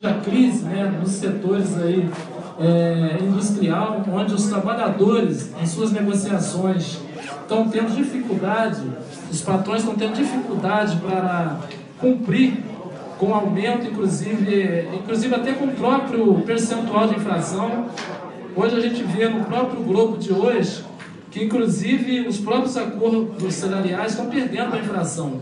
A crise, né, nos setores aí, industrial, onde os trabalhadores, em suas negociações, estão tendo dificuldade, os patrões estão tendo dificuldade para cumprir com aumento, inclusive até com o próprio percentual de inflação. Hoje a gente vê no próprio Globo de hoje que, inclusive, os próprios acordos salariais estão perdendo a inflação.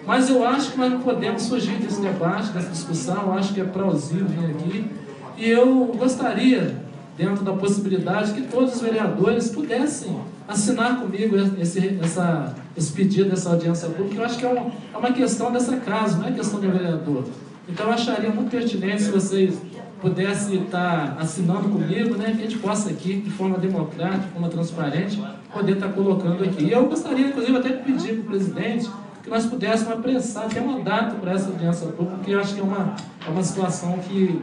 Mas eu acho que nós não podemos fugir desse debate, dessa discussão. Eu acho que é plausível vir aqui. E eu gostaria, dentro da possibilidade, que todos os vereadores pudessem assinar comigo esse pedido dessa audiência pública. Eu acho que é uma questão dessa casa, não é questão de vereador. Então eu acharia muito pertinente se vocês pudessem estar assinando comigo, né, que a gente possa aqui, de forma democrática, de forma transparente, poder estar colocando aqui. E eu gostaria, inclusive, até de pedir para o presidente que nós pudéssemos apressar até uma data para essa audiência pública, porque eu acho que é uma situação que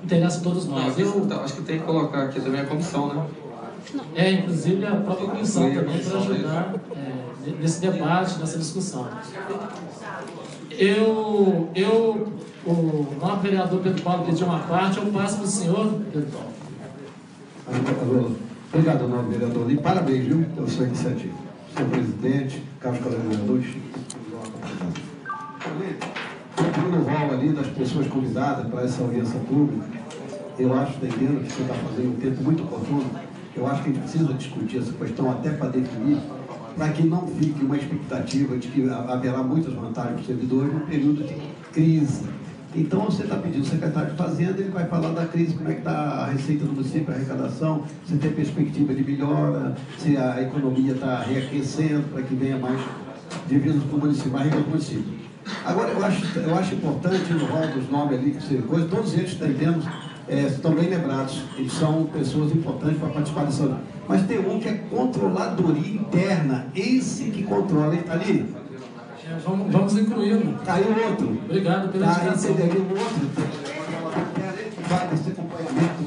interessa a todos nós. Não, acho que tem que colocar aqui também a comissão, né? Inclusive a própria comissão também, para ajudar nesse debate, nessa discussão. O nosso vereador Pedro Paulo pediu uma parte, eu passo para o senhor, Pedro Paulo. Obrigado, nobre vereador. E parabéns, viu, pela sua iniciativa. Senhor presidente, caros colegas vereadores. No rol ali das pessoas convidadas para essa audiência pública, eu acho, entendendo que você está fazendo um tempo muito oportuno, eu acho que a gente precisa discutir essa questão até para definir, para que não fique uma expectativa de que haverá muitas vantagens para os servidores no período de crise. Então, você está pedindo ao secretário de Fazenda, ele vai falar da crise, como é que está a receita do município, a arrecadação, se tem perspectiva de melhora, se a economia está reaquecendo para que venha mais divisas para o município, mais renda para o município. Agora, eu acho importante, no rol dos nomes ali, que você coisa, todos eles que entendemos, estão bem lembrados, eles são pessoas importantes para participar dessa audiência. Mas tem um que é controladoria interna, esse que controla, ele está ali? Vamos incluí-lo. Está aí o outro. Obrigado pela indicação. Está aí o outro. Vai esse acompanhamento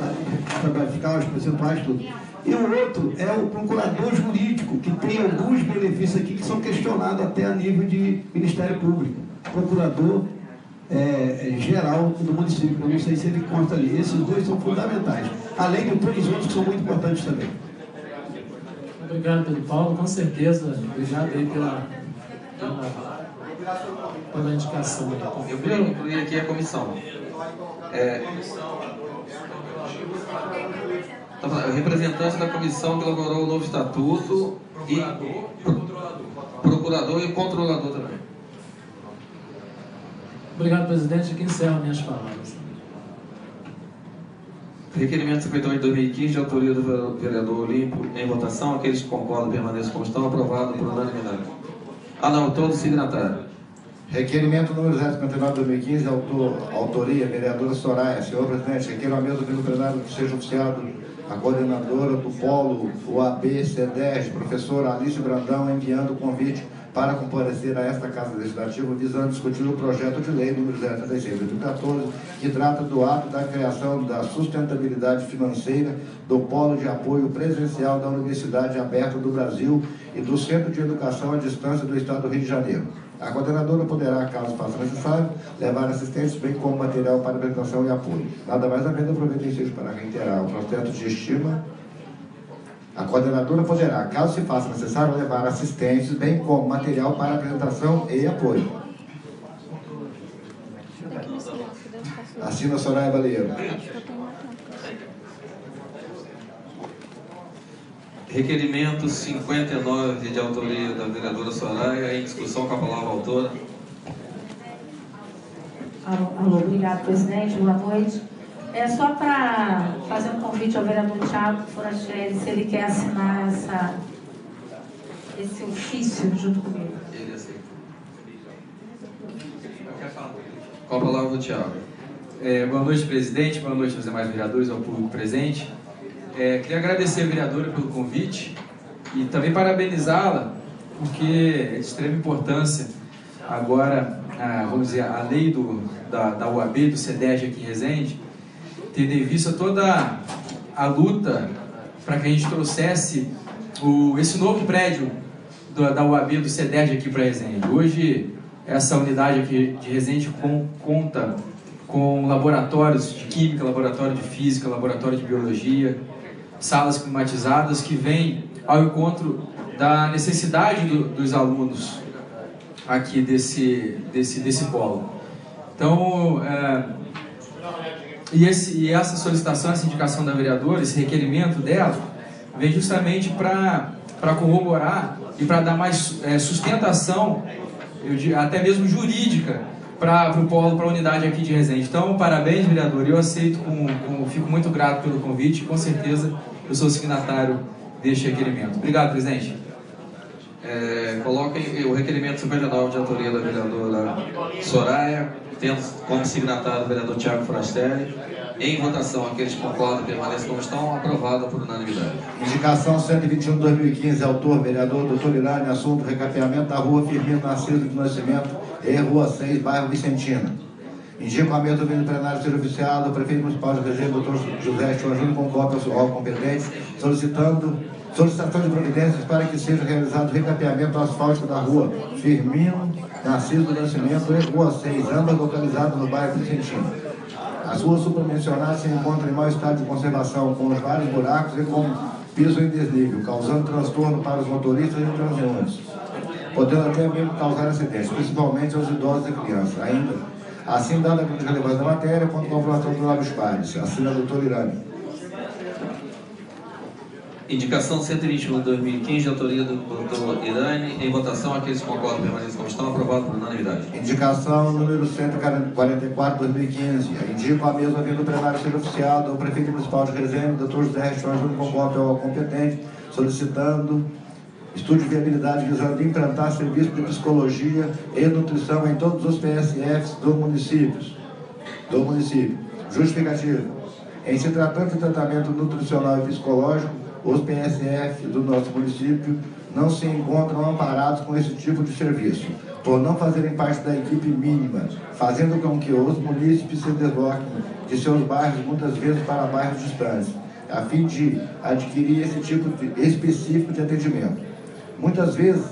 para verificar os percentuais, tudo. E o outro é o procurador jurídico, que tem alguns benefícios aqui que são questionados até a nível de Ministério Público. Procurador geral do município, eu não sei se ele consta ali. Esses dois são fundamentais, além de todos os outros que são muito importantes também. Obrigado, Pedro Paulo, com certeza. Obrigado aí pela indicação. Eu vou incluir aqui a comissão. Representante da comissão que elaborou o novo estatuto e procurador e controlador também. Obrigado, presidente. Aqui encerro minhas palavras. Requerimento 58 de 2015, de autoria do vereador Olímpio, em votação. Aqueles que concordam permaneçam como estão, aprovado por unanimidade. Todos signatários. Requerimento número 059 de 2015, autoria, vereadora Soraya. Senhor presidente, requer a mesa do plenário que seja oficiado a coordenadora do Polo UAB CEDERJ, professora Alice Brandão, enviando o convite para comparecer a esta Casa Legislativa, visando discutir o projeto de lei número 036 de 2014, que trata do ato da criação da sustentabilidade financeira do Polo de Apoio Presencial da Universidade Aberta do Brasil e do Centro de Educação à Distância do Estado do Rio de Janeiro. A coordenadora poderá, caso faça necessário, levar assistência, bem como material para apresentação e apoio. Nada mais a menos, aproveito o inciso para reiterar o processo de estima. A coordenadora poderá, caso se faça necessário, levar assistência, bem como material para apresentação e apoio. Assina Soraya Baleiro. Requerimento 59, de autoria da vereadora Soraya, em discussão com a palavra autora. Alô, obrigado, presidente. Boa noite. Só para fazer um convite ao vereador Thiago Forachelli, se ele quer assinar esse ofício junto comigo. Ele aceita. Com a palavra do Thiago. Boa noite, presidente. Boa noite aos demais vereadores, ao público presente. Queria agradecer a vereadora pelo convite e também parabenizá-la, porque é de extrema importância agora, vamos dizer, a lei da UAB, do CEDERJ aqui em Resende, tendo em vista toda a luta para que a gente trouxesse esse novo prédio da UAB, do CEDERJ aqui para Resende. Hoje, essa unidade aqui de Resende conta com laboratórios de química, laboratório de física, laboratório de biologia, salas climatizadas, que vêm ao encontro da necessidade dos alunos aqui desse polo. Então, essa solicitação, essa indicação da vereadora, esse requerimento dela, vem justamente para corroborar e para dar mais sustentação, até mesmo jurídica, para o polo, para a unidade aqui de Resende. Então, parabéns, vereador. Eu aceito, fico muito grato pelo convite, e com certeza eu sou signatário deste requerimento. Obrigado, presidente. Coloquem o requerimento 59 de autoria da vereadora Soraya, tendo como signatário o vereador Tiago Forastelli. Em votação, aqueles que concordam permaneçam como estão, aprovado por unanimidade. Indicação 121 de 2015, autor, vereador Dr. Irani, assunto recapeamento da rua Firmino Narciso do Nascimento e Rua 6, bairro Vicentina. Indico a mesa do vídeo plenário ser oficiado ao prefeito municipal de Resende, Dr. José Chorjúlio, com cópia ao órgão competente, solicitação de providências para que seja realizado o recapeamento asfáltico da rua Firmino Narciso do Nascimento e Rua 6, ambas localizadas no bairro Vicentina. As ruas supramencionadas se encontram em mau estado de conservação, com vários buracos e com piso em desnível, causando transtorno para os motoristas e transeuntes, podendo até mesmo causar acidentes, principalmente aos idosos e crianças. Ainda assim, dada a grande relevância da matéria, quanto à comprovação dos lábios pares. Assina o Dr. Irani. Indicação 121 de 2015, de autoria do Dr. Irani. Em votação, aqueles que concordam permaneçam como estão, aprovado por unanimidade. Indicação número 144 de 2015. Indico a mesma vindo do plenário ser oficiado ao prefeito municipal de Resende, Dr. José Chorjúlio, com cópia ao competente, solicitando estudo de viabilidade visando implantar serviço de psicologia e nutrição em todos os PSFs do município. Justificativa. Em se tratando de tratamento nutricional e psicológico, os PSF do nosso município não se encontram amparados com esse tipo de serviço, por não fazerem parte da equipe mínima, fazendo com que os munícipes se desloquem de seus bairros muitas vezes para bairros distantes, a fim de adquirir esse tipo específico de atendimento. Muitas vezes,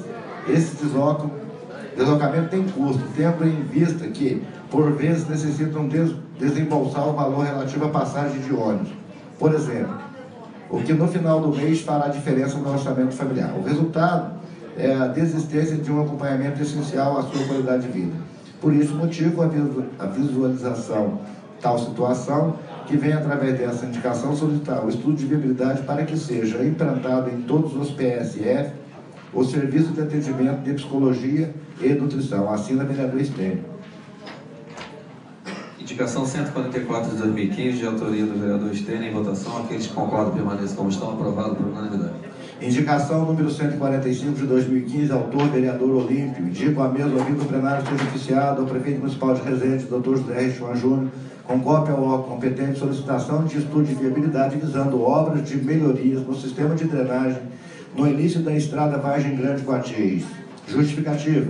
esse deslocamento tem custo, tendo em vista que, por vezes, necessitam desembolsar o valor relativo à passagem de ônibus. Por exemplo, o que no final do mês fará diferença no orçamento familiar. O resultado é a desistência de um acompanhamento essencial à sua qualidade de vida. Por isso, motivo a visualização tal situação, que vem através dessa indicação solicitar o estudo de viabilidade para que seja implantado em todos os PSF o serviço de atendimento de psicologia e nutrição. Assina vereador Estênio. Indicação 144 de 2015, de autoria do vereador Estênio. Em votação, aqueles que concordam permaneçam como estão, aprovado por unanimidade. Indicação número 145 de 2015, autor vereador Olímpio. Indico a mesma vindo do plenário seja oficiado ao prefeito municipal de Resende, Dr. José Reichmann Júnior, com cópia ao órgão competente, solicitação de estudo de viabilidade visando obras de melhorias no sistema de drenagem no início da estrada Vargem Grande Coatiz. Justificativa.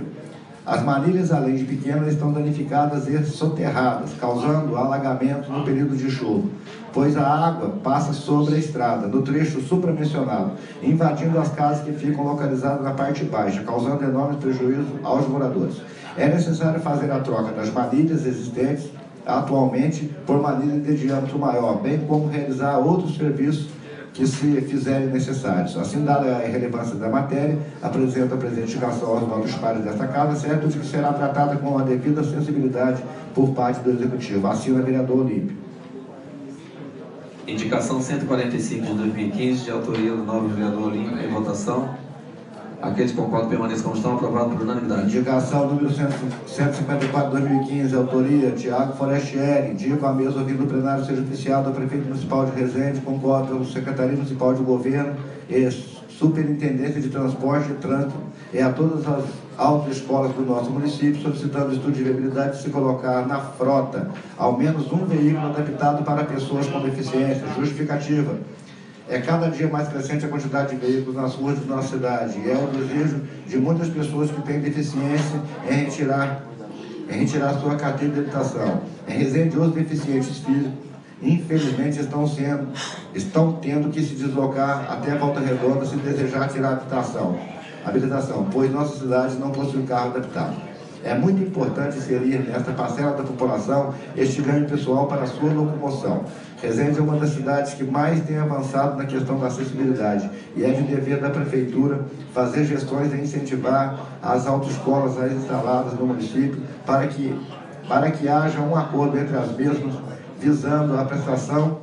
As manilhas, além de pequenas, estão danificadas e soterradas, causando alagamento no período de chuva, pois a água passa sobre a estrada, no trecho supramencionado, invadindo as casas que ficam localizadas na parte baixa, causando enorme prejuízo aos moradores. É necessário fazer a troca das manilhas existentes atualmente por manilhas de diâmetro maior, bem como realizar outros serviços que se fizerem necessários. Assim, dada a relevância da matéria, apresento a presente indicação aos novos pares desta casa, certo de que será tratada com a devida sensibilidade por parte do Executivo. Assina vereador Olímpio. Indicação 145 de 2015, de autoria do novo vereador Olímpio. Em votação, aqueles que concordam permaneçam como estão, aprovado por unanimidade. Indicação número 154 de 2015, autoria Tiago Forastelli. Indico a mesma vindo do plenário seja oficiado ao prefeito municipal de Resende, com cópia ao Secretaria Municipal de Governo e Superintendência de Transporte e Trânsito e a todas as autoescolas do nosso município, solicitando estudo de viabilidade de se colocar na frota ao menos um veículo adaptado para pessoas com deficiência. Justificativa. É cada dia mais crescente a quantidade de veículos nas ruas de nossa cidade e é o desejo de muitas pessoas que têm deficiência em retirar sua carteira de habilitação. Em Resende, os deficientes físicos, infelizmente, estão tendo que se deslocar até Volta Redonda se desejar tirar a habilitação, pois nossa cidade não possui carro adaptado. É muito importante inserir nesta parcela da população este ganho pessoal para a sua locomoção. Resende é uma das cidades que mais tem avançado na questão da acessibilidade e é de dever da Prefeitura fazer gestões e incentivar as autoescolas instaladas no município para que haja um acordo entre as mesmas visando a prestação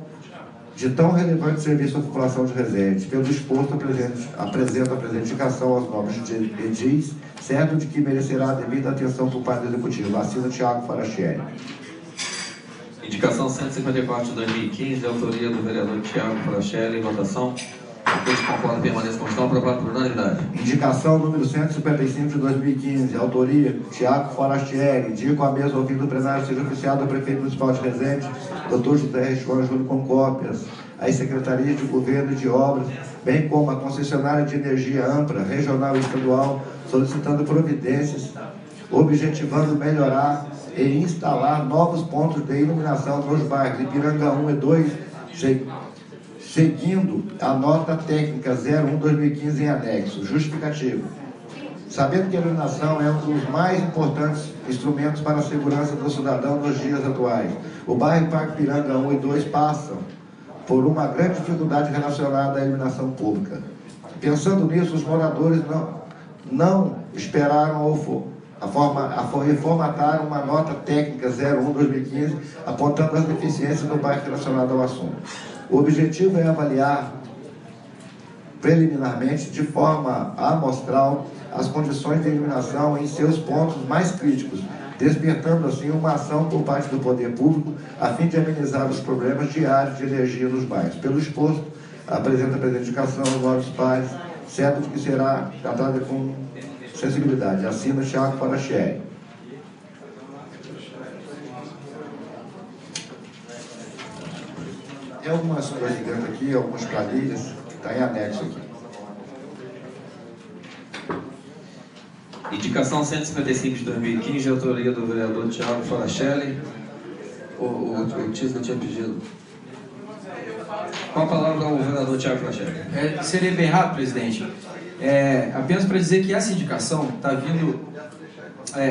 de tão relevante serviço à população de Resende. Pelo exposto, apresento a presente indicação aos novos edis, certo de que merecerá a devida atenção por parte do Executivo. Assina Thiago Forastieri. Indicação 154 de 2015, de autoria do vereador Thiago Forastieri, em votação. Aqueles que concordam permaneçam como estão, aprovado por unanimidade. Indicação número 155 de 2015, autoria Thiago Forastieri. Indico a mesa ouvindo o plenário seja oficiado ao prefeito municipal de Resende, Dr. José João Júnior, com cópias às secretarias de governo e de obras, bem como a concessionária de energia ampla, regional e estadual, solicitando providências, objetivando melhorar e instalar novos pontos de iluminação nos bairros Ipiranga 1 e 2, seguindo a nota técnica 01/2015 em anexo. Justificativo. Sabendo que a iluminação é um dos mais importantes instrumentos para a segurança do cidadão nos dias atuais, o bairro Parque Ipiranga 1 e 2 passam por uma grande dificuldade relacionada à iluminação pública. Pensando nisso, os moradores não esperaram formataram uma nota técnica 01/2015, apontando as deficiências no bairro relacionado ao assunto. O objetivo é avaliar preliminarmente, de forma amostral, as condições de iluminação em seus pontos mais críticos, despertando assim uma ação por parte do poder público a fim de amenizar os problemas diários de energia nos bairros. Pelo exposto, apresenta a presente indicação aos novos pares, certo de que será tratada com sensibilidade. Assina Thiago Forastieri. Tem algumas coisas dentro aqui, algumas planilhas, que está em anexo aqui. Indicação 155 de 2015, de autoria do vereador Thiago Forastieri. O Tisla tinha pedido. Com a palavra ao vereador Thiago Forastieri. Seria bem rápido, presidente. Apenas para dizer que essa indicação está vindo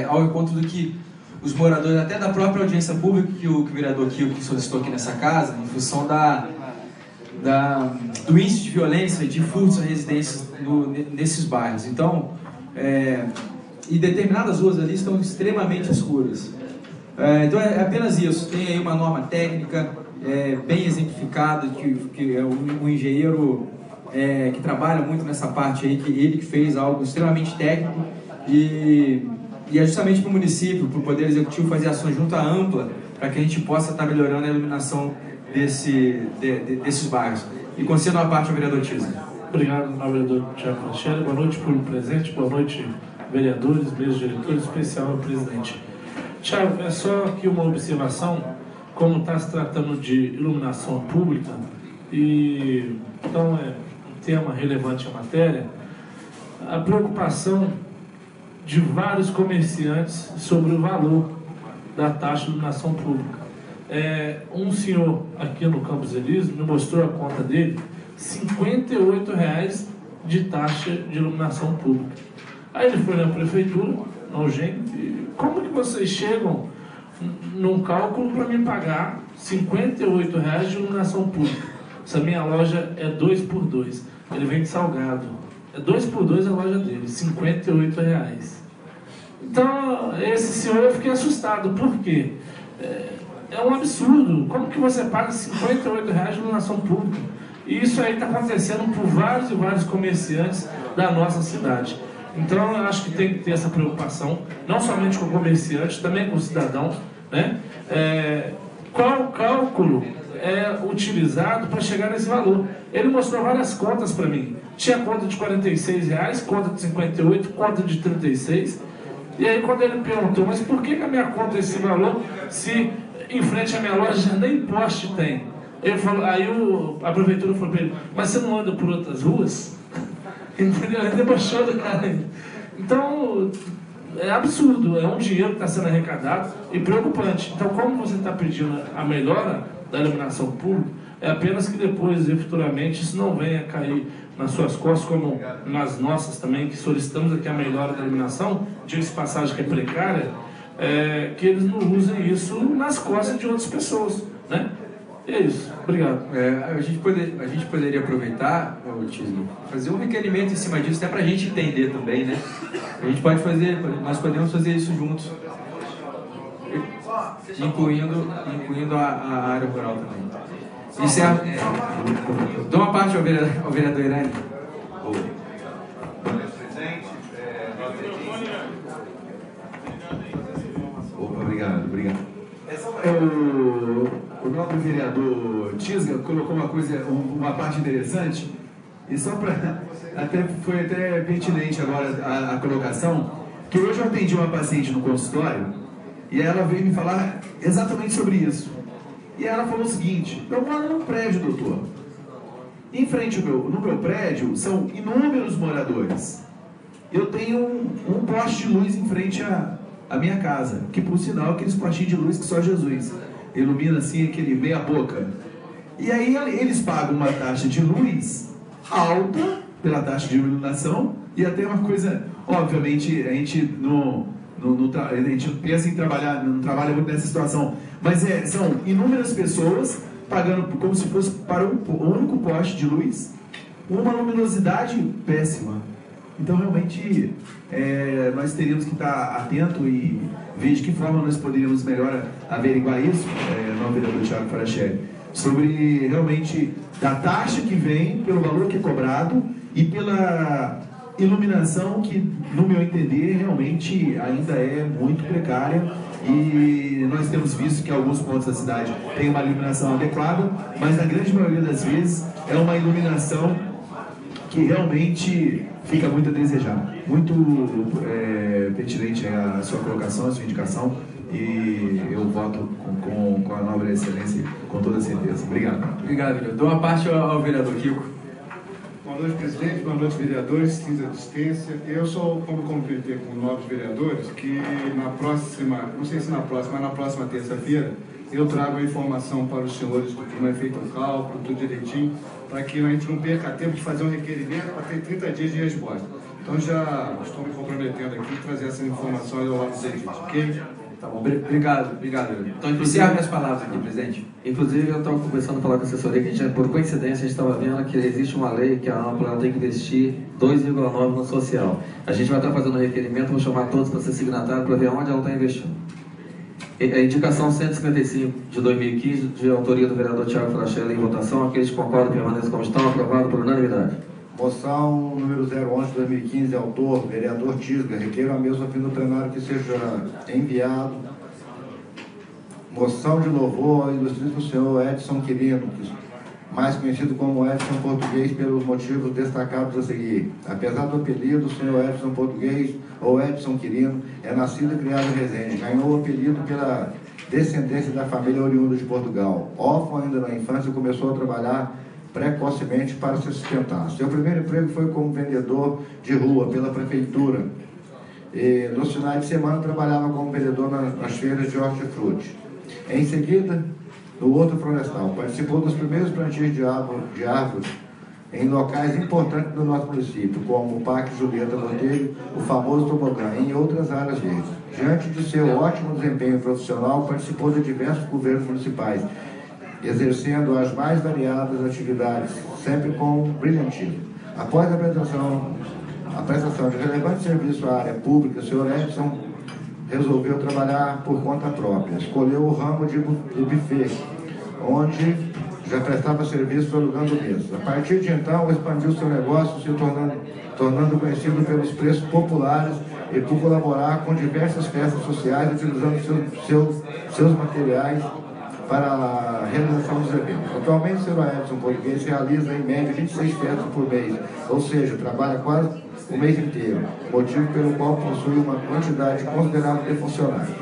ao encontro do que os moradores, até da própria audiência pública que o vereador Kiko solicitou aqui nessa casa, em função do índice de violência e de furtos a residências nesses bairros. Então, e determinadas ruas ali estão extremamente escuras. Então é apenas isso. Tem aí uma norma técnica bem exemplificada, que é um engenheiro que trabalha muito nessa parte aí, ele que fez algo extremamente técnico e é justamente para o município, para o Poder Executivo fazer ações junto à Ampla, para que a gente possa estar melhorando a iluminação desses bairros. E concedo a parte ao vereador Tisla. Obrigado, ao vereador Thiago Forastieri. Boa noite, público presente. Boa noite, vereadores, mesa diretores, especial ao presidente. Thiago, é só aqui uma observação, como está se tratando de iluminação pública, e então é um tema relevante à matéria, a preocupação de vários comerciantes sobre o valor da taxa de iluminação pública. Um senhor aqui no Campos Elíseos me mostrou a conta dele, R$ 58,00 de taxa de iluminação pública. Aí ele foi na prefeitura, na UGEN, e como que vocês chegam num cálculo para me pagar R$ 58,00 de iluminação pública? Essa minha loja é 2x2, ele vem de Salgado. É 2x2 a loja dele, R$ 58,00. Então, esse senhor, eu fiquei assustado. Por quê? É um absurdo. Como que você paga R$ 58,00 de iluminação pública? E isso aí está acontecendo por vários e vários comerciantes da nossa cidade. Então, eu acho que tem que ter essa preocupação, não somente com o comerciante, também com o cidadão, né? Qual cálculo é utilizado para chegar nesse valor? Ele mostrou várias contas para mim. Tinha conta de R$ 46,00, conta de 58, conta de 36. E aí, quando ele perguntou, mas por que a minha conta é esse valor, se em frente à minha loja nem poste tem? Ele falou, aí a prefeitura falou para ele, mas você não anda por outras ruas? Entendeu? Ele debochou do cara. Então, é absurdo, é um dinheiro que está sendo arrecadado e preocupante. Então, como você está pedindo a melhora da iluminação pública, é apenas que depois, futuramente, isso não venha a cair nas suas costas, como nas nossas também, que solicitamos aqui a melhora da iluminação, diga-se passagem que é precária, que eles não usem isso nas costas de outras pessoas, né? E é isso. Obrigado. A gente poderia aproveitar, Tismo, fazer um requerimento em cima disso, até para a gente entender também, né? A gente pode fazer, nós podemos fazer isso juntos, incluindo a área rural também. Encerro. Dou uma parte ao vereador Irani. Opa, obrigado. O nobre vereador Tisga colocou uma parte interessante, e só para... foi até pertinente agora a colocação, que hoje eu atendi uma paciente no consultório, e ela veio me falar exatamente sobre isso. E ela falou o seguinte: eu moro num prédio, doutor. Em frente no meu prédio são inúmeros moradores. Eu tenho um poste de luz em frente à minha casa, que por sinal aqueles postinhos de luz que só Jesus ilumina assim, aquele meia boca. E aí eles pagam uma taxa de luz alta pela taxa de iluminação, e até uma coisa, obviamente, a gente pensa em trabalhar, não trabalha muito nessa situação, mas são inúmeras pessoas pagando como se fosse para um único poste de luz, uma luminosidade péssima. Então, realmente, nós teríamos que estar atento e ver de que forma nós poderíamos melhor averiguar isso, no vereador Thiago Frascelli, sobre realmente da taxa que vem, pelo valor que é cobrado e pela iluminação que, no meu entender, realmente ainda é muito precária, e nós temos visto que alguns pontos da cidade têm uma iluminação adequada, mas na grande maioria das vezes é uma iluminação que realmente fica muito a desejar. Muito pertinente a sua colocação, a sua indicação, e eu voto com a nobre excelência, com toda certeza. Obrigado. Obrigado, vereador. Dou uma parte ao vereador Kiko. Boa noite, presidente. Boa noite, vereadores. 15 à distância. Eu só como comprometer com novos vereadores que na próxima, não sei se na próxima, mas na próxima terça-feira, eu trago a informação para os senhores de como é feito o cálculo, tudo direitinho, para que a gente não perca tempo de fazer um requerimento para ter 30 dias de resposta. Então já estou me comprometendo aqui a trazer essa informação ao lado do edito, ok? Tá bom, obrigado. Então, encerro minhas palavras aqui, presidente. Inclusive, eu estava conversando com a assessoria, que por coincidência, a gente estava vendo que existe uma lei que a Ampla tem que investir 2,9% no social. A gente vai estar fazendo um requerimento, vou chamar todos para ser signatário para ver onde ela está investindo. A indicação 155 de 2015, de autoria do vereador Thiago Frascelli, em votação. Aqueles que concordam permaneçam como estão, aprovado por unanimidade. Moção número 011 de 2015, autor, vereador Tisga. Requeiro a mesma fim do plenário que seja enviado. Moção de louvor ao ilustríssimo senhor Edson Quirino, mais conhecido como Edson Português, pelos motivos destacados a seguir. Apesar do apelido, o senhor Edson Português, ou Edson Quirino, é nascido e criado em Resende. Ganhou o apelido pela descendência da família oriunda de Portugal. Órfão ainda na infância, começou a trabalhar precocemente para se sustentar. Seu primeiro emprego foi como vendedor de rua pela prefeitura. E nos finais de semana trabalhava como vendedor nas feiras de hortifruti. Em seguida, no outro florestal, participou dos primeiros plantios de árvores em locais importantes do nosso município, como o Parque Julieta Monteiro, o famoso tobogã, e em outras áreas verdes. Diante de seu ótimo desempenho profissional, participou de diversos governos municipais, exercendo as mais variadas atividades, sempre com brilhantismo. Após a prestação de relevante serviço à área pública, o senhor Edson resolveu trabalhar por conta própria. Escolheu o ramo de buffet, onde já prestava serviço alugando mesas. A partir de então, expandiu seu negócio, se tornando conhecido pelos preços populares e por colaborar com diversas festas sociais, utilizando seus materiais para a realização dos eventos. Atualmente, o senhor Edson Português realiza em média 26 festas por mês, ou seja, trabalha quase o mês inteiro, motivo pelo qual possui uma quantidade considerável de funcionários.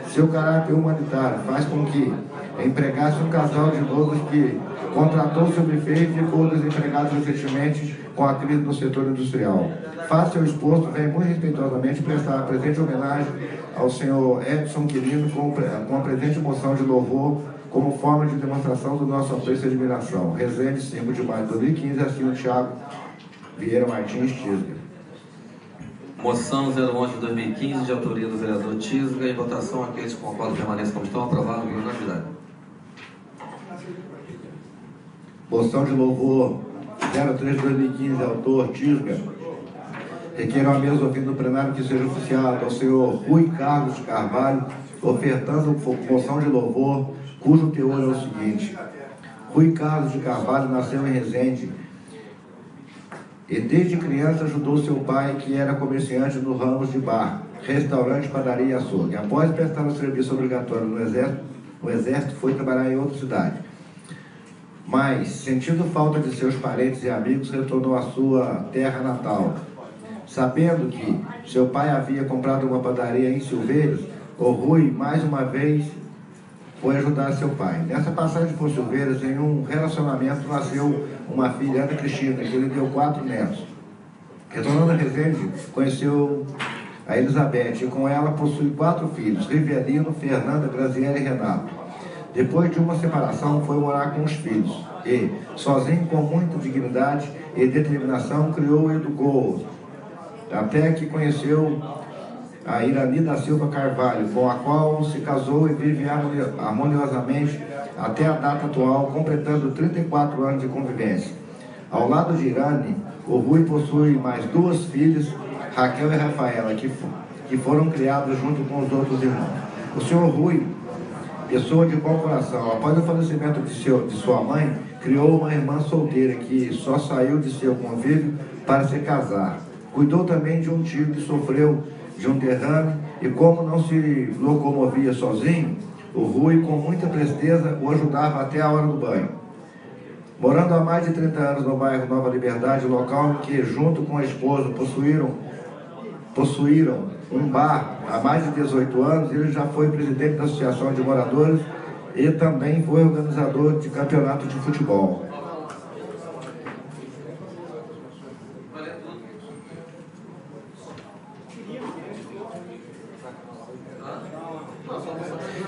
Seu caráter humanitário faz com que empregasse um casal de noivos que contratou seu buffet e ficou desempregado recentemente com a crise no setor industrial. Face ao exposto, vem muito respeitosamente prestar a presente homenagem ao senhor Edson Quirino com a presente moção de louvor como forma de demonstração do nosso apreço e admiração. Resende, 5 de maio de 2015, assim o Thiago Vieira Martins Tisga. Moção 011 de 2015, de autoria do vereador Tisga. Em votação, aqueles que concordam permaneçam como estão, aprovado por unanimidade. Moção de louvor 03 de 2015, autor Tisga. Requeiro a mesa ouvindo no plenário que seja oficiado ao senhor Rui Carlos de Carvalho, ofertando moção de louvor, cujo teor é o seguinte. Rui Carlos de Carvalho nasceu em Resende e desde criança ajudou seu pai, que era comerciante no ramos de bar, restaurante, padaria e açougue. Após prestar o serviço obrigatório no exército, foi trabalhar em outra cidade. Mas, sentindo falta de seus parentes e amigos, retornou à sua terra natal. Sabendo que seu pai havia comprado uma padaria em Silveiros, o Rui, mais uma vez, foi ajudar seu pai. Nessa passagem por Silveiros, em um relacionamento, nasceu uma filha, Ana Cristina, que lhe deu 4 netos. Retornando a Resende, conheceu a Elizabeth, e com ela possui 4 filhos, Rivelino, Fernanda, Graziela e Renato. Depois de uma separação, foi morar com os filhos e, sozinho, com muita dignidade e determinação, criou e educou-os, até que conheceu a Irani da Silva Carvalho, com a qual se casou e vive harmoniosamente até a data atual, completando 34 anos de convivência. Ao lado de Irani, o Rui possui mais 2 filhas, Raquel e Rafaela, que foram criados junto com os outros irmãos. O senhor Rui, pessoa de bom coração, após o falecimento de sua mãe, criou uma irmã solteira que só saiu de seu convívio para se casar. Cuidou também de um tio que sofreu de um derrame e, como não se locomovia sozinho, o Rui, com muita presteza, o ajudava até a hora do banho. Morando há mais de 30 anos no bairro Nova Liberdade, local em que, junto com a esposa, possuíram um bar há mais de 18 anos, ele já foi presidente da Associação de Moradores e também foi organizador de campeonato de futebol.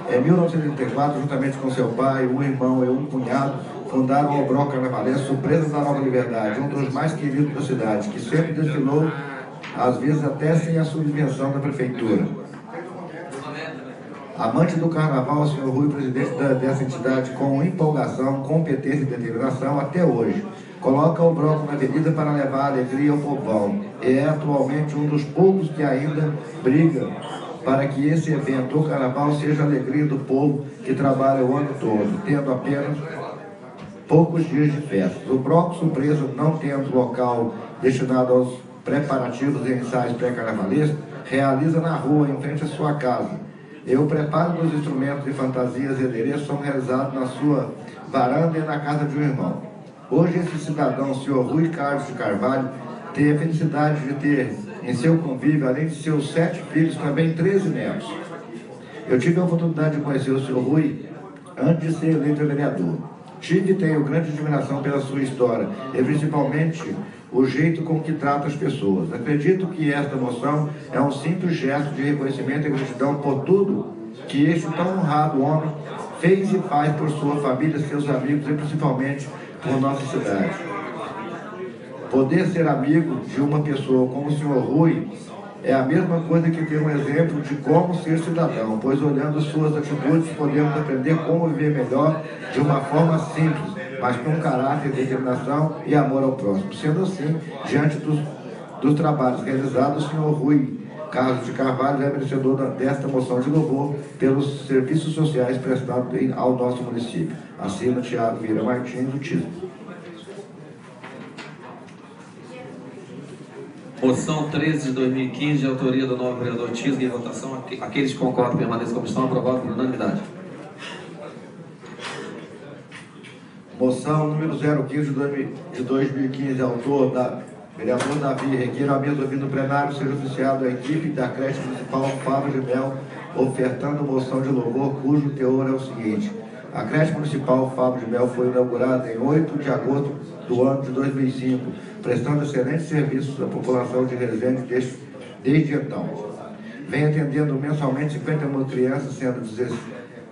Em 1934, juntamente com seu pai, um irmão e um cunhado, fundaram o Obró Carnavalesco, surpresa da Nova Liberdade, um dos mais queridos da cidade, que sempre desfilou, às vezes até sem a subvenção da prefeitura. Amante do carnaval, o senhor Rui, presidente dessa entidade, com empolgação, competência e determinação, até hoje, coloca o bloco na avenida para levar alegria ao povão, e é atualmente um dos poucos que ainda briga para que esse evento, o carnaval, seja a alegria do povo que trabalha o ano todo, tendo apenas poucos dias de festa. O bloco surpresa, não tendo local destinado aos preparativos e ensaios pré-carnavalescos, realiza na rua, em frente à sua casa. E o preparo dos instrumentos de fantasias e adereços são realizados na sua varanda e na casa de um irmão. Hoje, esse cidadão, o senhor Rui Carlos de Carvalho, tem a felicidade de ter em seu convívio, além de seus 7 filhos, também 13 netos. Eu tive a oportunidade de conhecer o senhor Rui antes de ser eleito vereador. Tive e tenho grande admiração pela sua história e principalmente o jeito com que trata as pessoas. Acredito que esta moção é um simples gesto de reconhecimento e gratidão por tudo que este tão honrado homem fez e faz por sua família, seus amigos e principalmente por nossa cidade. Poder ser amigo de uma pessoa como o senhor Rui é a mesma coisa que ter um exemplo de como ser cidadão, pois olhando suas atitudes podemos aprender como viver melhor de uma forma simples, mas com caráter, determinação e amor ao próximo. Sendo assim, diante dos trabalhos realizados, o senhor Rui Carlos de Carvalho é merecedor desta moção de louvor pelos serviços sociais prestados ao nosso município. Assina Tiago Vieira Martins, do Tisga. Moção 13 de 2015, de autoria do novo vereador Tisga, em votação. Aqueles que concordam permaneçam como estão, aprovados por unanimidade. Moção número 015 de 2015, autor vereador Davi. Requeiro a mesa ouvindo no plenário seja oficiado a equipe da creche municipal Fábio de Mel, ofertando moção de louvor, cujo teor é o seguinte. A creche municipal Fábio de Mel foi inaugurada em 8 de agosto do ano de 2005, prestando excelentes serviços à população de Resende desde então. Vem atendendo mensalmente 51 crianças, sendo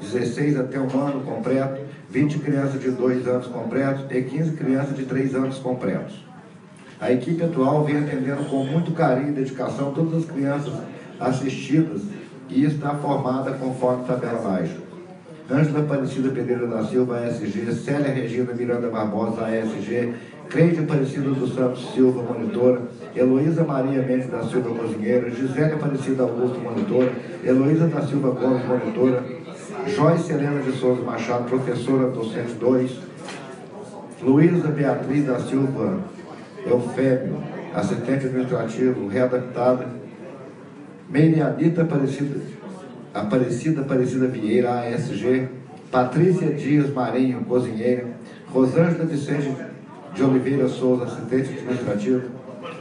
16 até 1 ano completo, 20 crianças de 2 anos completos e 15 crianças de 3 anos completos. A equipe atual vem atendendo com muito carinho e dedicação todas as crianças assistidas e está formada conforme tabela abaixo. Ângela Aparecida Pereira da Silva, ASG, Célia Regina Miranda Barbosa, ASG, Creide Aparecida dos Santos Silva, monitora, Heloísa Maria Mendes da Silva, cozinheira, Gisele Aparecida Augusto, monitora, Heloísa da Silva Gomes, monitora, Joyce Helena de Souza Machado, professora docente 2, Luísa Beatriz da Silva Eufébio, assistente administrativo, readaptada, Meirianita Aparecida Vieira, ASG, Patrícia Dias Marinho, cozinheira, Rosângela Vicente de Oliveira Souza, assistente administrativo,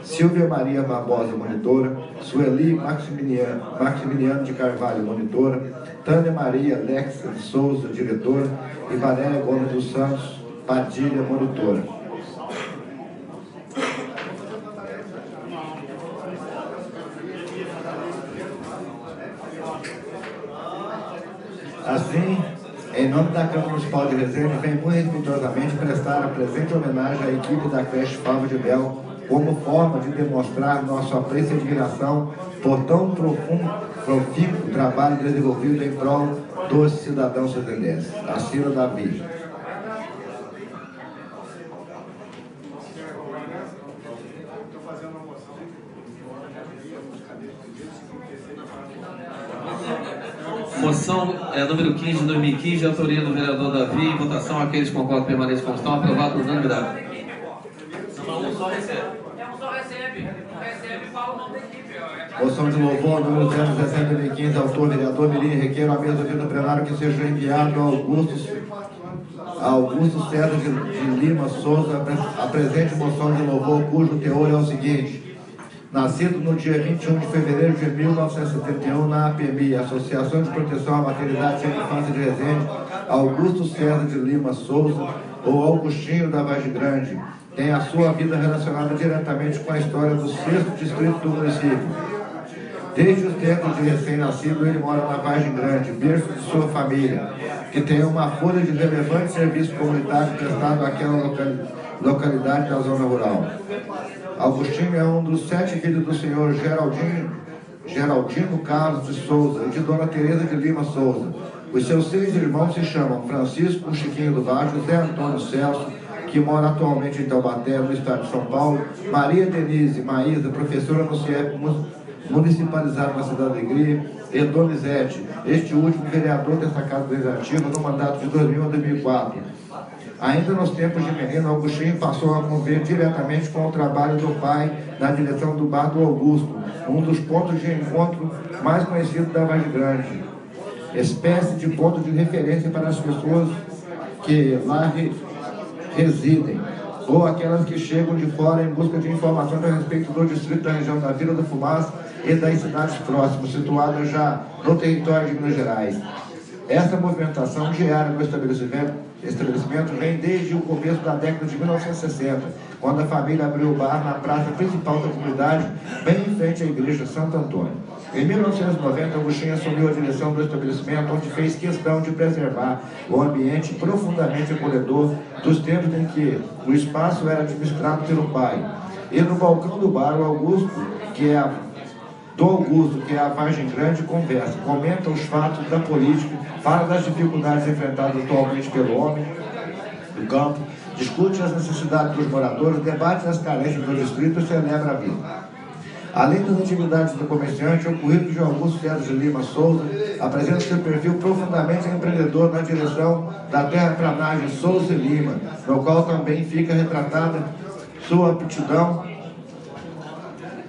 Silvia Maria Barbosa, monitora, Sueli Maximiliano de Carvalho, monitora, Tânia Maria Lexa de Souza, diretora, e Valéria Gomes dos Santos Padilha, monitora. Assim, em nome da Câmara Municipal de Resende, venho muito respeitosamente prestar a presente homenagem à equipe da creche Favo de Mel, como forma de demonstrar nosso apreço e admiração por tão profícuo trabalho desenvolvido em prol dos cidadãos residentes. Assina Davi. Moção número 15 de 2015, de autoria do vereador Davi. Em votação, aqueles que concordam permaneçam como estão. Aprovado por unanimidade. Um só recebe. Não recebe, fala o nome da equipe. Moção de louvor, número 017 de 2015, autor vereador Mirim. Requeiro a mesa do plenário que seja enviado a Augusto César de Lima Souza a presente moção de louvor, cujo teor é o seguinte: nascido no dia 21 de fevereiro de 1971 na APMI, Associação de Proteção à Maternidade e à Infância de Resende, Augusto César de Lima Souza, ou Augustinho da Vargem Grande, tem a sua vida relacionada diretamente com a história do 6º distrito do município. Desde os tempos de recém-nascido, ele mora na Vargem Grande, berço de sua família, que tem uma folha de relevante serviço comunitário prestado àquela localidade da zona rural. Augustinho é um dos 7 filhos do senhor Geraldino Carlos de Souza e de dona Tereza de Lima Souza. Os seus 6 irmãos se chamam Francisco Chiquinho do Baixo, José Antônio Celso, que mora atualmente em Taubaté, no estado de São Paulo, Maria Denise Maísa, professora no CIEP municipalizado na Cidade da Alegria, e Donizete, este último vereador desta Casa Legislativa no mandato de 2000 a 2004. Ainda nos tempos de menino, Augustinho passou a conviver diretamente com o trabalho do pai na direção do Bar do Augusto, um dos pontos de encontro mais conhecidos da Vargem Grande, espécie de ponto de referência para as pessoas que lá residem, ou aquelas que chegam de fora em busca de informações a respeito do distrito da região da Vila do Fumaça e das cidades próximas, situadas já no território de Minas Gerais. Essa movimentação diária no estabelecimento vem desde o começo da década de 1960, quando a família abriu o bar na praça principal da comunidade, bem em frente à igreja Santo Antônio. Em 1990, Augustinho assumiu a direção do estabelecimento, onde fez questão de preservar o ambiente profundamente acolhedor dos tempos em que o espaço era administrado pelo pai. E no balcão do bar, o Augusto, que é a Vargem Grande, conversa, comenta os fatos da política, fala das dificuldades enfrentadas atualmente pelo homem do campo, discute as necessidades dos moradores, debate as carências do distrito e celebra a vida. Além das atividades do comerciante, o currículo de Augusto César de Lima Souza apresenta seu perfil profundamente empreendedor na direção da terraplanagem Souza e Lima, no qual também fica retratada sua aptidão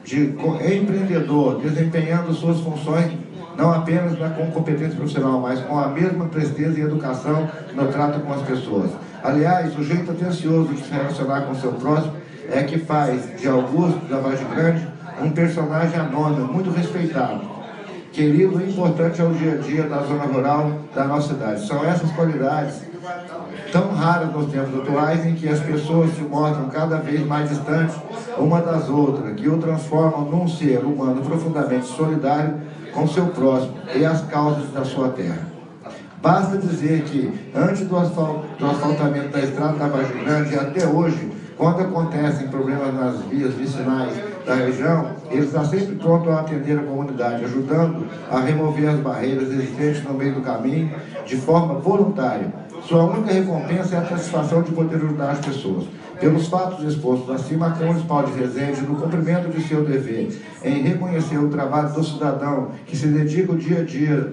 de empreendedor, desempenhando suas funções não apenas com competência profissional, mas com a mesma presteza e educação no trato com as pessoas. Aliás, o jeito atencioso de se relacionar com seu próximo é que faz de Augusto da Vargem Grande um personagem anônimo, muito respeitado, querido e importante ao dia a dia da zona rural da nossa cidade. São essas qualidades tão raras nos tempos atuais, em que as pessoas se mostram cada vez mais distantes uma das outras, que o transformam num ser humano profundamente solidário com seu próximo e as causas da sua terra. Basta dizer que, antes do asfaltamento da estrada da Vargem Grande, até hoje, Quando acontecem problemas nas vias vicinais da região, ele está sempre pronto a atender a comunidade, ajudando a remover as barreiras existentes no meio do caminho de forma voluntária. Sua única recompensa é a satisfação de poder ajudar as pessoas. Pelos fatos expostos acima, a Câmara Municipal de Resende, no cumprimento de seu dever em reconhecer o trabalho do cidadão que se dedica o dia a dia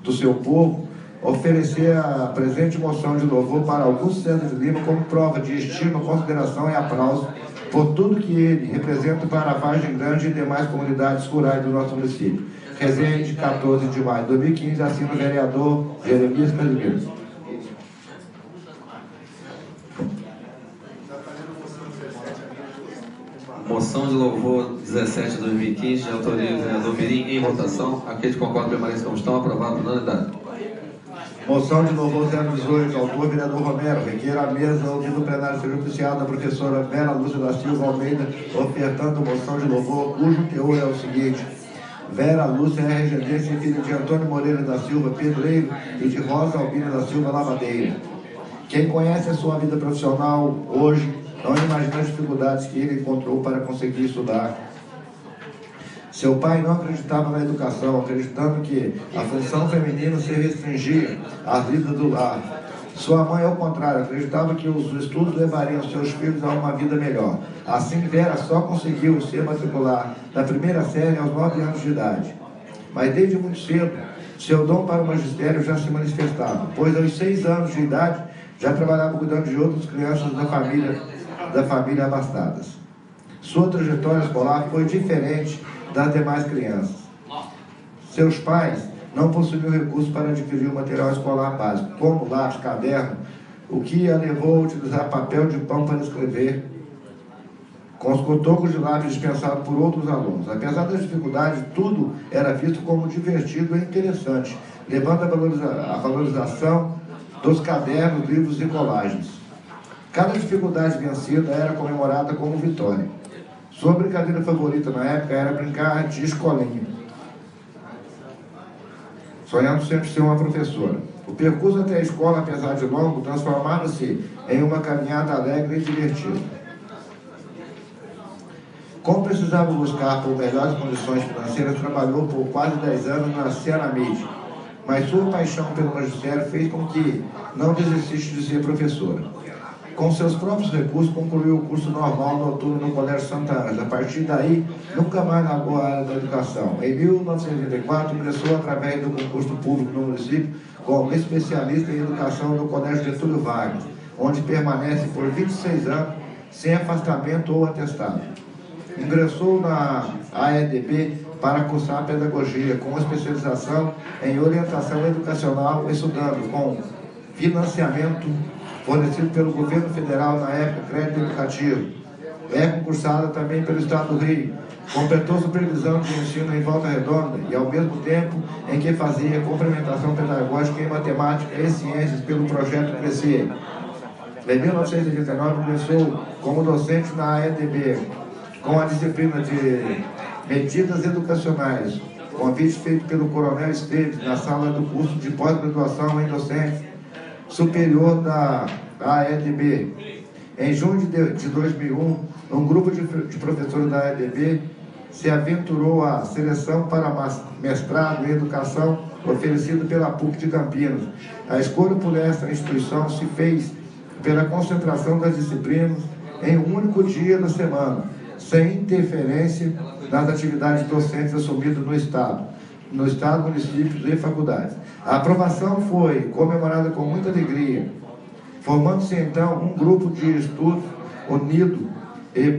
do seu povo, oferecer a presente moção de louvor para Augusto César de Lima como prova de estima, consideração e aplauso por tudo que ele representa para a Vargem Grande e demais comunidades rurais do nosso município. Resende, 14 de maio de 2015, assina o vereador Jeremias Casimiro. Moção de louvor 17 de 2015, de autoria do vereador Mirim, em votação. Aqueles que concordam permaneçam como estão, aprovado por unanimidade. Moção de louvor 018, autor vereador Romero, requer a mesa ouvido o plenário seja oficial da professora Vera Lúcia da Silva Almeida, ofertando moção de louvor, cujo teor é o seguinte: Vera Lúcia é residência e filha de Antônio Moreira da Silva, pedreiro, e de Rosa Albina da Silva, lavadeira. Quem conhece a sua vida profissional hoje não imagina as dificuldades que ele encontrou para conseguir estudar. Seu pai não acreditava na educação, acreditando que a função feminina se restringia às vidas do lar. Sua mãe, ao contrário, acreditava que os estudos levariam seus filhos a uma vida melhor. Assim, Vera só conseguiu se matricular na primeira série aos 9 anos de idade. Mas desde muito cedo, seu dom para o magistério já se manifestava, pois aos 6 anos de idade já trabalhava cuidando de outras crianças da família abastadas. Sua trajetória escolar foi diferente das demais crianças. Seus pais não possuíam recursos para adquirir o material escolar básico, como lápis, caderno, o que a levou a utilizar papel de pão para escrever, com os cotocos de lápis dispensados por outros alunos. Apesar das dificuldades, tudo era visto como divertido e interessante, levando a valorização dos cadernos, livros e colagens. Cada dificuldade vencida era comemorada como vitória. Sua brincadeira favorita na época era brincar de escolinha, sonhando sempre ser uma professora. O percurso até a escola, apesar de longo, transformava-se em uma caminhada alegre e divertida. Como precisava buscar por melhores condições financeiras, trabalhou por quase 10 anos na Cianamid, mas sua paixão pelo magistério fez com que não desistisse de ser professora. Com seus próprios recursos, concluiu o curso normal noturno no Colégio Santa Ana. A partir daí, nunca mais largou a área da educação. Em 1984, ingressou através do concurso público no município como especialista em educação no Colégio Getúlio Vargas, onde permanece por 26 anos, sem afastamento ou atestado. Ingressou na AEDB para cursar pedagogia, com especialização em orientação educacional, estudando com financiamento fornecido pelo governo federal na época, crédito educativo. É concursada também pelo Estado do Rio. Completou supervisão de ensino em Volta Redonda e, ao mesmo tempo em que fazia complementação pedagógica em matemática e ciências pelo projeto Crescer. Em 1989, ingressou como docente na AEDB, com a disciplina de Medidas Educacionais, convite feito pelo Coronel Esteves na sala do curso de pós-graduação em docência superior da AEDB. Em junho de 2001, um grupo de professores da AEDB se aventurou à seleção para mestrado em educação oferecido pela PUC de Campinas. A escolha por essa instituição se fez pela concentração das disciplinas em um único dia da semana, sem interferência nas atividades docentes assumidas no Estado, municípios e faculdades. A aprovação foi comemorada com muita alegria, formando-se então um grupo de estudos unido e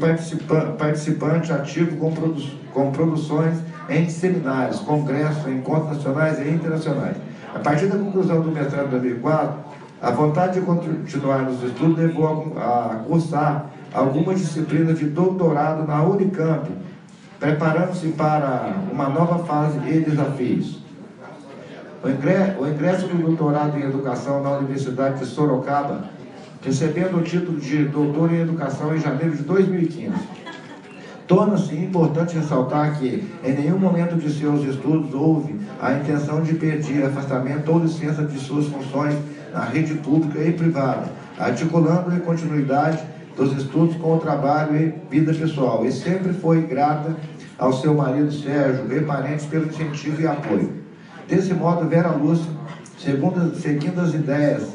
participante ativo com produções em seminários, congressos, encontros nacionais e internacionais. A partir da conclusão do mestrado em 2004, a vontade de continuar nos estudos levou a cursar algumas disciplinas de doutorado na Unicamp, preparando-se para uma nova fase e desafios. O ingresso do doutorado em educação na Universidade de Sorocaba, recebendo o título de doutor em educação em janeiro de 2015. Torna-se importante ressaltar que, em nenhum momento de seus estudos, houve a intenção de pedir afastamento ou licença de suas funções na rede pública e privada, articulando em continuidade dos estudos com o trabalho e vida pessoal, e sempre foi grata ao seu marido Sérgio e parentes pelo incentivo e apoio. Desse modo, Vera Lúcia, seguindo as ideias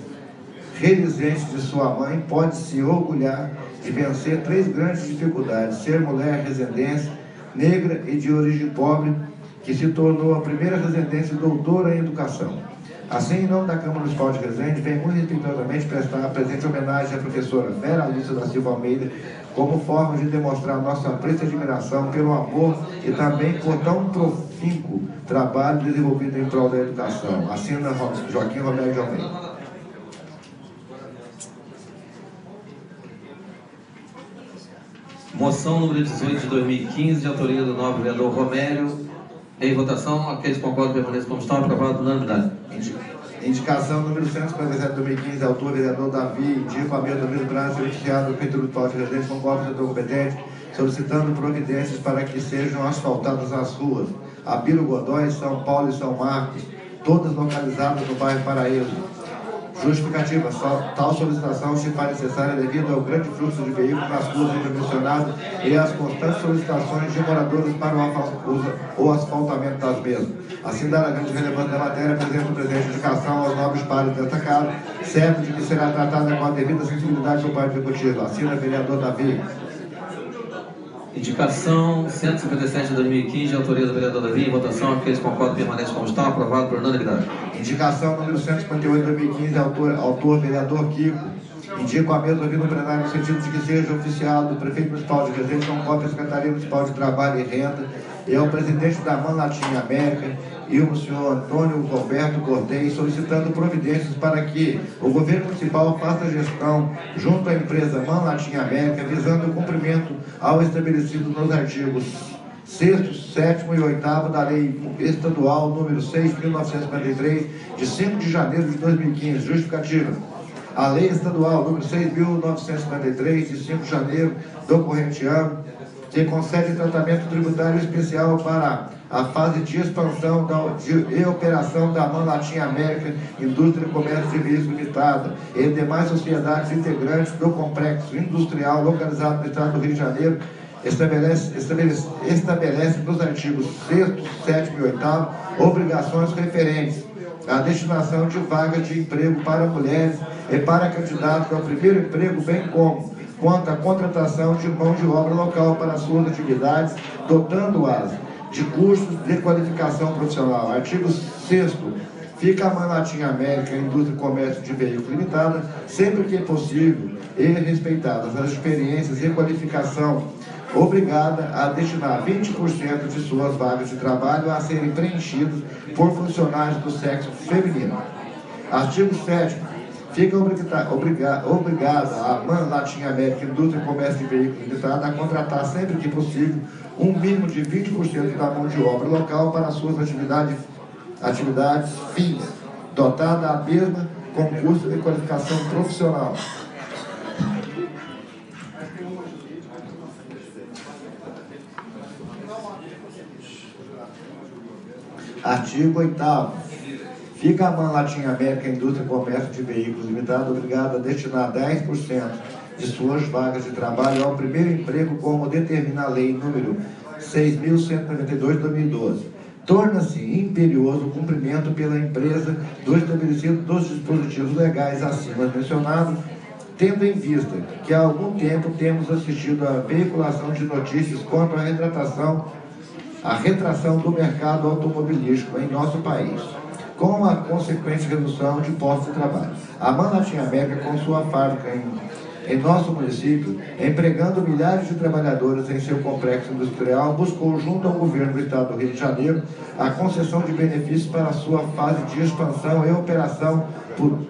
reluzentes de sua mãe, pode se orgulhar de vencer 3 grandes dificuldades: ser mulher residente, negra e de origem pobre, que se tornou a primeira residente doutora em educação. Assim, em nome da Câmara Municipal de Resende, venho muito respeitosamente prestar a presente homenagem à professora Vera Lúcia da Silva Almeida, como forma de demonstrar nossa apreço e admiração pelo amor e também por tão profícuo trabalho desenvolvido em prol da educação. Assina Joaquim Romério de Almeida. Moção número 18 de 2015, de autoria do nobre vereador Romério. Em votação, aqueles que concordam permaneçam como estão, aprovado por unanimidade. Indicação número 157 de 2015, autor vereador Davi, indico a mesa do Rio Grande, serviciado do Prefeitura do Paulo de Resende, concordo com o setor competente, solicitando providências para que sejam asfaltadas as ruas Abílio Godoy, São Paulo e São Marcos, todas localizadas no bairro Paraíso. Justificativa: tal solicitação se faz necessária devido ao grande fluxo de veículos nas ruas mencionadas e às constantes solicitações de moradores para o asfaltamento das mesmas. Assim, dada a grande relevância da matéria, apresento o presente indicação aos nobres pares destacados, certo de que será tratada com a devida sensibilidade por parte do Executivo. Assina vereador Davi. Indicação 157 de 2015, de autoria do vereador Davi. Em votação, aqueles que concordam permanecem como estão, aprovado por unanimidade. Indicação número 158 de 2015, autor vereador Kiko. Indico a mesa ouvindo o plenário no sentido de que seja oficial do Prefeito Municipal de Resende com cópia da Secretaria Municipal de Trabalho e Renda e ao presidente da MAN Latim América e o senhor Antônio Roberto Cortez, solicitando providências para que o governo municipal faça gestão junto à empresa MAN Latim América, visando o cumprimento ao estabelecido nos artigos 6º, 7º e 8º da Lei Estadual número 6.953, de 5 de janeiro de 2015. Justificativa: a Lei Estadual número 6.953, de 5 de janeiro do corrente ano, que concede tratamento tributário especial para a fase de expansão e operação da MAN Latim América, Indústria e Comércio de Veículos Limitada e demais sociedades integrantes do complexo industrial localizado no estado do Rio de Janeiro, estabelece nos artigos 6º, 7º e 8º obrigações referentes à destinação de vagas de emprego para mulheres e para candidatos ao primeiro emprego, bem como quanto à contratação de mão de obra local para suas atividades, dotando-as de cursos de qualificação profissional. Artigo 6º. Fica a MAN Latim América, Indústria e Comércio de Veículos Limitada, sempre que possível e respeitadas as experiências e qualificação, obrigada a destinar 20% de suas vagas de trabalho a serem preenchidas por funcionários do sexo feminino. Artigo 7º. Fica obrigada a MAN Latim América, Indústria e Comércio de Veículos Limitada, a contratar sempre que possível um mínimo de 20% da mão de obra local para suas atividades fins, dotada a mesma com curso de qualificação profissional. Artigo 8º. Fica a MAN Latim América, Indústria e Comércio de Veículos Limitada, obrigada a destinar 10% de suas vagas de trabalho ao primeiro emprego, como determina a Lei número 6.192 de 2012. Torna-se imperioso o cumprimento pela empresa do estabelecido dos dispositivos legais acima mencionados, tendo em vista que há algum tempo temos assistido à veiculação de notícias quanto à retração do mercado automobilístico em nosso país, com a consequente redução de postos de trabalho. A MAN Latim América, com sua fábrica em nosso município, empregando milhares de trabalhadores em seu complexo industrial, buscou, junto ao governo do estado do Rio de Janeiro, a concessão de benefícios para a sua fase de expansão e operação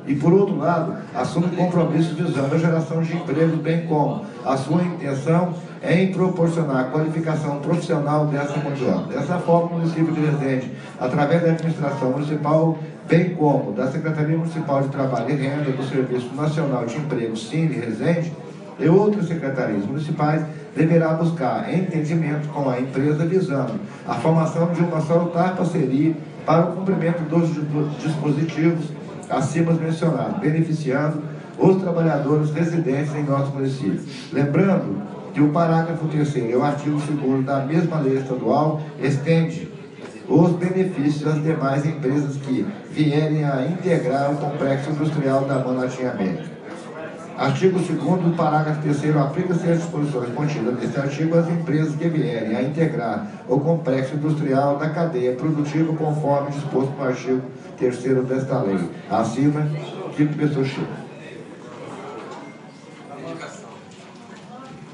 e, por outro lado, assume compromissos visando a geração de emprego, bem como a sua intenção em proporcionar a qualificação profissional dessa mão de obra. Dessa forma, o município de Resende, através da administração municipal, bem como da Secretaria Municipal de Trabalho e Renda, do Serviço Nacional de Emprego, Cine Resende, e outras secretarias municipais, deverá buscar entendimento com a empresa visando a formação de uma salutar parceria para o cumprimento dos dispositivos acima mencionados, beneficiando os trabalhadores residentes em nosso município. Lembrando que o parágrafo 3º e o artigo 2º da mesma lei estadual estende os benefícios às demais empresas que vierem a integrar o complexo industrial da Manatinha América. Artigo 2º do parágrafo 3º aplica-se às disposições contidas neste artigo às empresas que vierem a integrar o complexo industrial da cadeia produtiva conforme disposto no artigo 3º desta lei. Acima, Kiko Pessoa.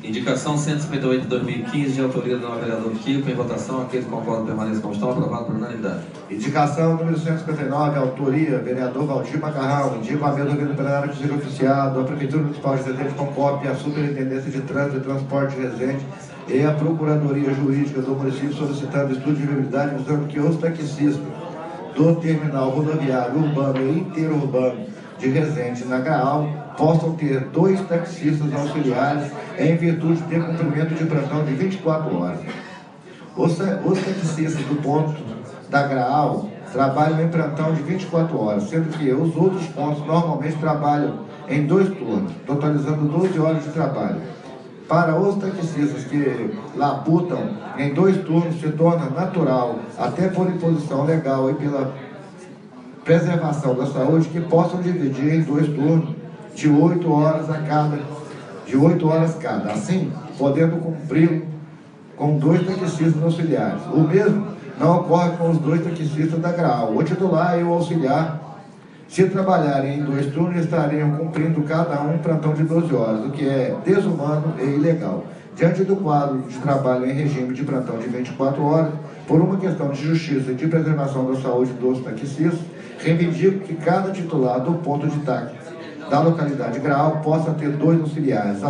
Indicação 158 de 2015, de autoria do novo vereador Kiko. Em votação, aqueles que concordam permaneçam como estão. Aprovado por unanimidade. Indicação número 159, autoria, vereador Valdir Macarrão. Indico a mesa do plenário que seja oficiado a Prefeitura Municipal de Resende com cópia, a Superintendência de Trânsito e Transporte de Resende e a Procuradoria Jurídica do município solicitando estudo de viabilidade, visando que os taxistas do terminal rodoviário urbano e interurbano de Resende, na Graal, possam ter 2 taxistas auxiliares em virtude de cumprimento de plantão de 24 horas. Os taxistas do ponto da Graal trabalham em plantão de 24 horas, sendo que os outros pontos normalmente trabalham em 2 turnos, totalizando 12 horas de trabalho. Para os taxistas que labutam em 2 turnos, se torna natural, até por imposição legal e pela preservação da saúde, que possam dividir em 2 turnos de 8 horas cada, assim podendo cumprir com 2 taxistas auxiliares. O mesmo não ocorre com os 2 taxistas da Graal. O titular e o auxiliar, se trabalharem em 2 turnos, estariam cumprindo cada um plantão de 12 horas, o que é desumano e ilegal. Diante do quadro de trabalho em regime de plantão de 24 horas, por uma questão de justiça e de preservação da saúde dos taxistas, reivindico que cada titular do ponto de táxi da localidade Graal possa ter 2 auxiliares.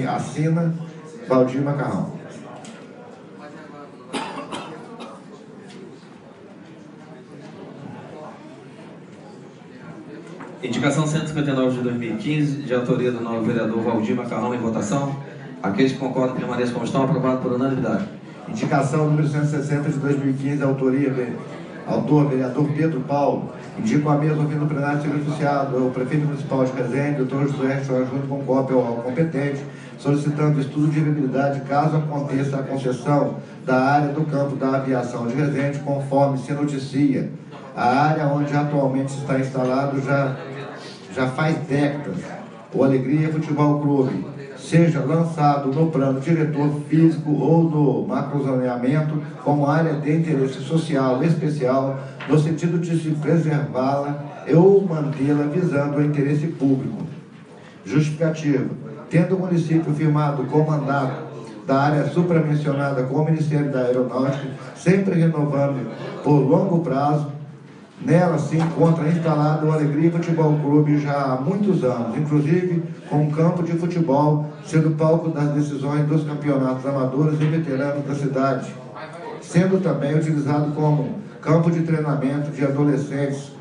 Assina Valdir Macarrão. Indicação 159 de 2015, de autoria do novo vereador Valdir Macarrão. Em votação, aqueles que concordam permaneçam como estão. Aprovado por unanimidade. Indicação número 160 de 2015, autor vereador Pedro Paulo. Indico a mesa ouvindo o plenário ser oficiado o prefeito municipal de Resende, doutor José Restaurar, junto com cópia ao competente, solicitando estudo de viabilidade caso aconteça a concessão da área do campo da aviação de Resende, conforme se noticia. A área onde atualmente está instalado já faz décadas. O Alegria Futebol Clube seja lançado no plano diretor físico ou no macrozoneamento como área de interesse social especial, no sentido de se preservá-la ou mantê-la visando o interesse público. Justificativa. Tendo o município firmado com mandato da área supramencionada com o Ministério da Aeronáutica, sempre renovando por longo prazo, nela se encontra instalado o Alegria Futebol Clube já há muitos anos, inclusive com um campo de futebol sendo palco das decisões dos campeonatos amadores e veteranos da cidade, sendo também utilizado como campo de treinamento de adolescentes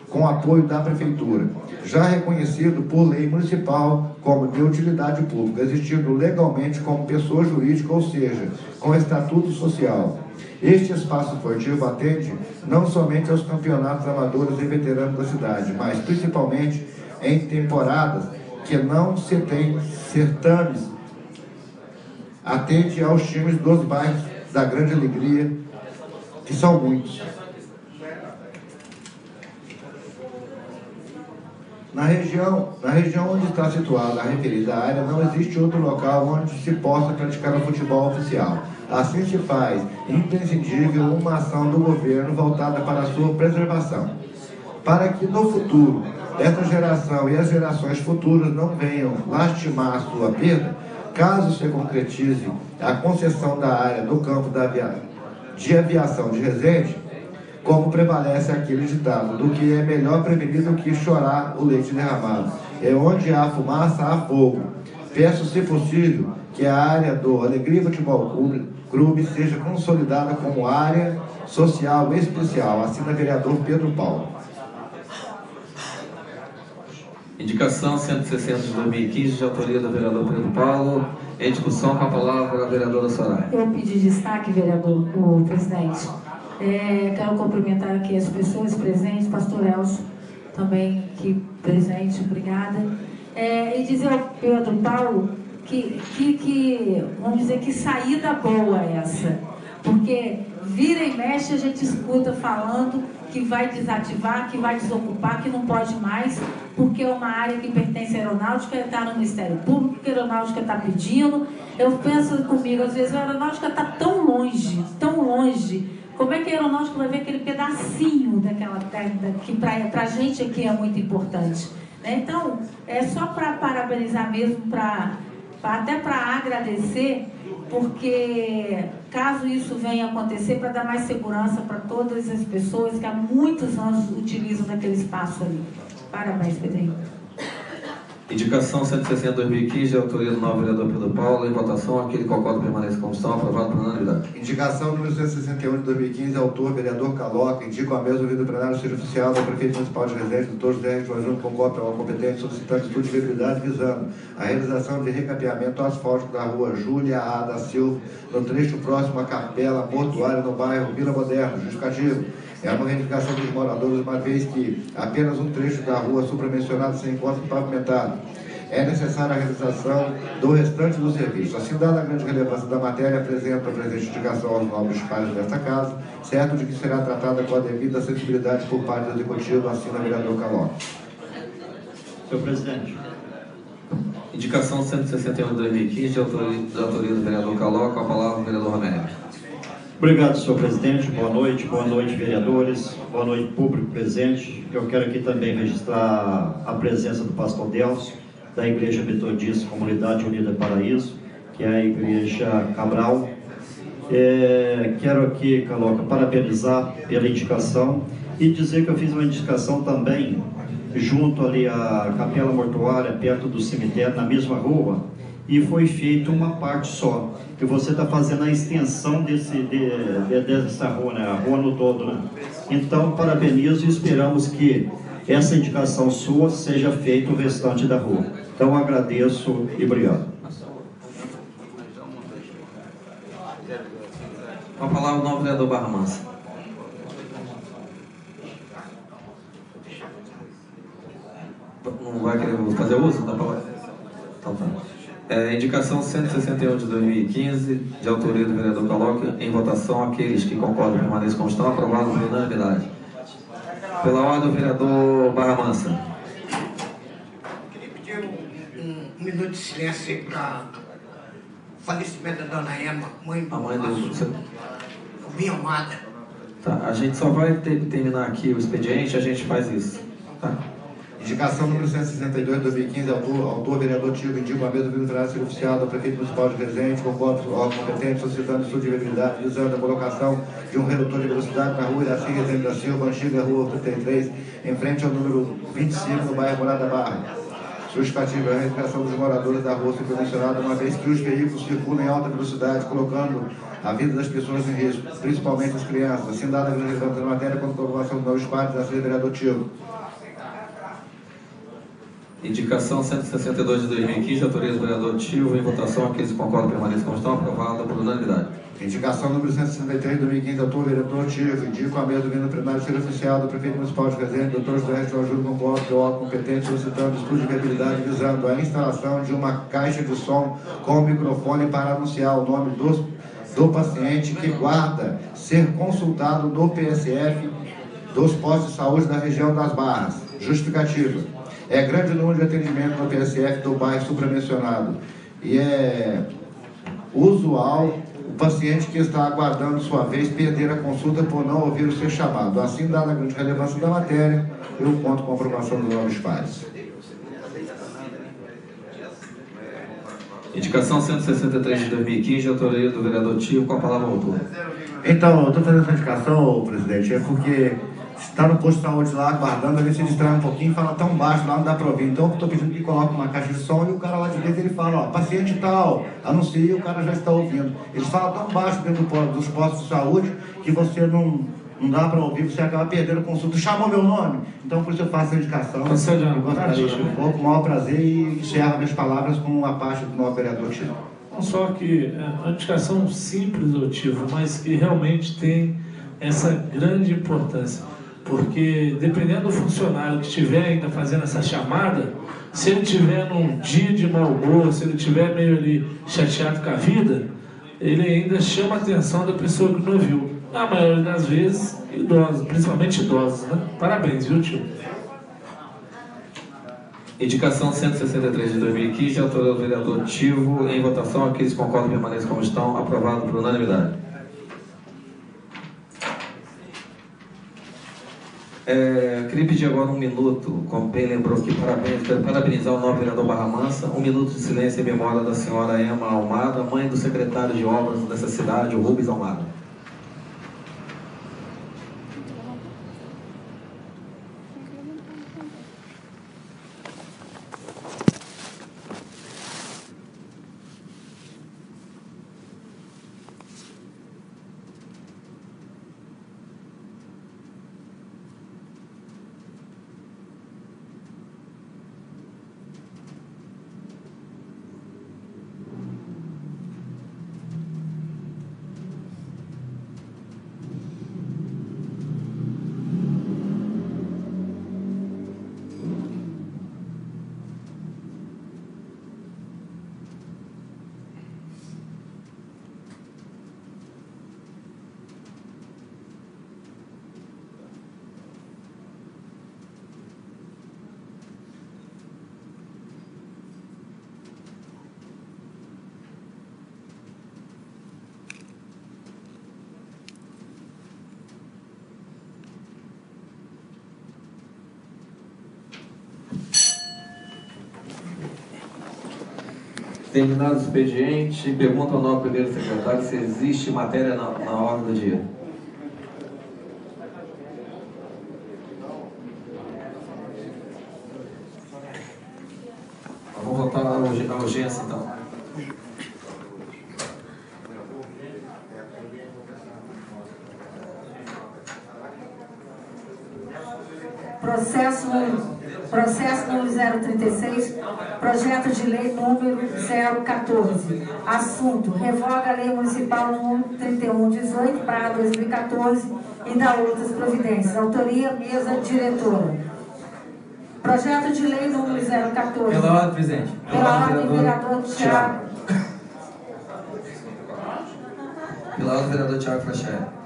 com apoio da Prefeitura, já reconhecido por lei municipal como de utilidade pública, existindo legalmente como pessoa jurídica, ou seja, com estatuto social. Este espaço esportivo atende não somente aos campeonatos amadores e veteranos da cidade, mas principalmente em temporadas que não se tem certames, atende aos times dos bairros da Grande Alegria, que são muitos. Na região onde está situada a referida área, não existe outro local onde se possa praticar o futebol oficial. Assim se faz imprescindível uma ação do governo voltada para a sua preservação, para que no futuro esta geração e as gerações futuras não venham lastimar a sua perda, caso se concretize a concessão da área do campo de aviação de Resende, como prevalece aquele ditado, do que é melhor prevenir do que chorar o leite derramado. É onde há fumaça, há fogo. Peço, se possível, que a área do Alegria Futebol Clube seja consolidada como área social especial. Assina vereador Pedro Paulo. Indicação 160 de 2015, de autoria do vereador Pedro Paulo. Em discussão, com a palavra a vereadora Soraya. Eu pedi destaque, vereador, o presidente. Quero cumprimentar aqui as pessoas presentes, pastor Elcio também aqui presente, obrigada. e dizer ao Pedro Paulo vamos dizer, que saída boa essa, porque vira e mexe a gente escuta falando que vai desativar, que vai desocupar, que não pode mais, porque é uma área que pertence à aeronáutica, está no Ministério Público, que a aeronáutica está pedindo. Eu penso comigo, às vezes, a aeronáutica está tão longe, como é que a aeronáutica vai ver aquele pedacinho daquela que para a gente aqui é muito importante, né? Então, é só para parabenizar mesmo, até para agradecer, porque caso isso venha acontecer, para dar mais segurança para todas as pessoas que há muitos anos utilizam daquele espaço ali. Parabéns, Pedrinho. Indicação 160/2015, de autoria do novo vereador Pedro Paulo. Em votação, aquele que concorda permanece como estão, aprovado por unanimidade. Indicação número 161 de 2015, autor vereador Caloca. Indico a mesa do ouvido plenário seja oficial do prefeito municipal de Resende, Dr. José junto com cópia ao competente, solicitando estudo de viabilidade visando a realização de recapeamento asfáltico da rua Júlia A. da Silva, no trecho próximo à capela mortuária no bairro Vila Moderna. Justificativo: é uma reivindicação dos moradores, uma vez que apenas um trecho da rua supramencionada se encontra pavimentado. É necessária a realização do restante do serviço. Assim, dada a grande relevância da matéria, apresento a presente indicação aos nobres pares desta casa, certo de que será tratada com a devida sensibilidade por parte do Executivo, assina o vereador Caloca. Senhor presidente. Indicação 161 de 2015, de autoria do vereador Caloca. Com a palavra o vereador Romero. Obrigado, senhor presidente. Boa noite, vereadores. Boa noite, público presente. Eu quero aqui também registrar a presença do pastor Delcio, da Igreja Metodista Comunidade Unida Paraíso, que é a Igreja Cabral. Quero aqui, Caloca, parabenizar pela indicação e dizer que eu fiz uma indicação também junto ali à Capela Mortuária, perto do cemitério, na mesma rua, e foi feita uma parte só, que você está fazendo a extensão dessa rua, né? A rua no todo, né? Então, parabenizo e esperamos que essa indicação sua seja feita o restante da rua. Então, agradeço e obrigado. Com a palavra o novo vereador Barra Mansa. Não vai querer fazer uso da palavra? Então tá. Indicação 161 de 2015, de autoria do vereador Caloca. Em votação, aqueles que concordam permaneçam como estão, aprovado por unanimidade. Pela ordem, o vereador Barra Mansa. Queria pedir um minuto de silêncio aí para o falecimento da dona Emma, mãe do minha amada. Tá, a gente só vai terminar aqui o expediente, a gente faz isso. Tá? Indicação número 162 de 2015, autor vereador Tio, indico a mesa do plenário ser oficial do prefeito municipal de Resende, concordo ao competente, solicitando estudo de viabilidade, visando a colocação de um redutor de velocidade na rua Iraci Resende da Silva, antiga rua 33, em frente ao número 25, no bairro Morada Barra. Justificativa: a reivindicação dos moradores da rua supermencionada, uma vez que os veículos circulam em alta velocidade, colocando a vida das pessoas em risco, principalmente as crianças. Assim, dada a grande relevância da matéria, com a comprovação dos novos partes, a ser vereador Tio. Indicação 162 de 2015, de autoria do vereador Tio. Em votação, aqueles que concordam permaneçam como estão, aprovado por unanimidade. Indicação número 163 de 2015, autor vereador Tio. Indico a mesa do vindo plenário ser oficial do prefeito municipal de Resende, Dr. José Junto com cópia ao competente, solicitando estudo de viabilidade visando a instalação de uma caixa de som com microfone para anunciar o nome do paciente que guarda ser consultado no PSF dos postos de saúde da região das Barras. Justificativa: é grande número de atendimento no PSF do bairro supramencionado e é usual o paciente que está aguardando sua vez perder a consulta por não ouvir o seu chamado. Assim, dada a grande relevância da matéria, eu conto com a aprovação dos novos pares. Indicação 163 de 2015, de autoria do vereador Tio. Com a palavra ao autor. Então, eu estou fazendo essa indicação, presidente, é porque está no posto de saúde lá, aguardando, ele se distrai um pouquinho e fala tão baixo lá, não dá para ouvir. Então, eu estou pedindo que coloque uma caixa de som e o cara lá de dentro, ele fala, ó, paciente tal, anuncia e o cara já está ouvindo. Eles falam tão baixo dentro dos postos de saúde que você não dá para ouvir, você acaba perdendo a consulta. Chamou meu nome? Então, por isso eu faço a indicação. Eu gostaria, com o maior prazer, e encerro minhas palavras com a parte do novo vereador Tio. Não só que é uma indicação simples, Otivo, mas que realmente tem essa grande importância. Porque, dependendo do funcionário que estiver ainda fazendo essa chamada, Se ele tiver num dia de mau humor, se ele tiver meio ali chateado com a vida, ele ainda chama a atenção da pessoa que não viu. Na maioria das vezes, idosos, principalmente idosos, né? Parabéns, viu, tio? Indicação 163 de 2015, autor do vereador Tivo. Em votação, aqueles que concordam permaneçam como estão. Aprovado por unanimidade. Queria pedir agora 1 minuto, como bem lembrou aqui, quero parabenizar o nobre vereador Barra Mansa, 1 minuto de silêncio em memória da senhora Emma Almada, mãe do secretário de obras dessa cidade, o Rubens Almada. Terminado o expediente, pergunta ao nobre primeiro secretário se existe matéria na ordem do dia. Vamos voltar à urgência, então. Processo número 036, projeto de lei número 014. Assunto: revoga a lei municipal número 3118/2014 e dá outras providências. Autoria, mesa diretora. Projeto de lei número 014. Pela ordem, presidente. Pela ordem, vereador Thiago. Pela ordem, vereador Thiago Frachel.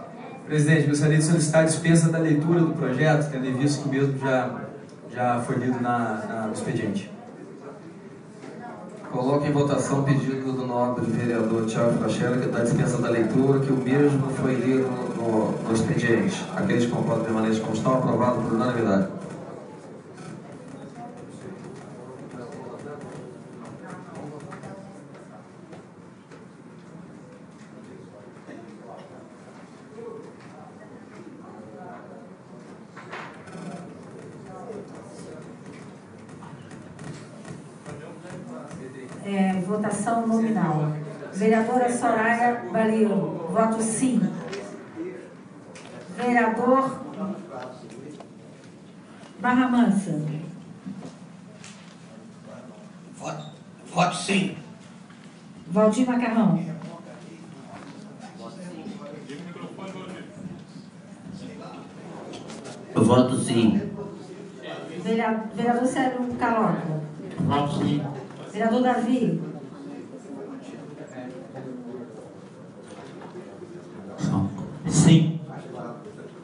Presidente, gostaria de solicitar a dispensa da leitura do projeto, tendo em vista que o mesmo já foi lido no expediente. Coloco em votação o pedido do nobre vereador Thiago Frachel, que dá dispensa da leitura, que o mesmo foi lido no expediente. Aqueles que concordam permanecem como estão, aprovado por unanimidade. Votação nominal. Vereadora Soraya Baliro, voto sim. Vereador Barra Mansa. Voto sim. Valdir Macarrão. Voto sim. Vereador Sérgio Calota. Voto sim. Vereador Davi. Sim.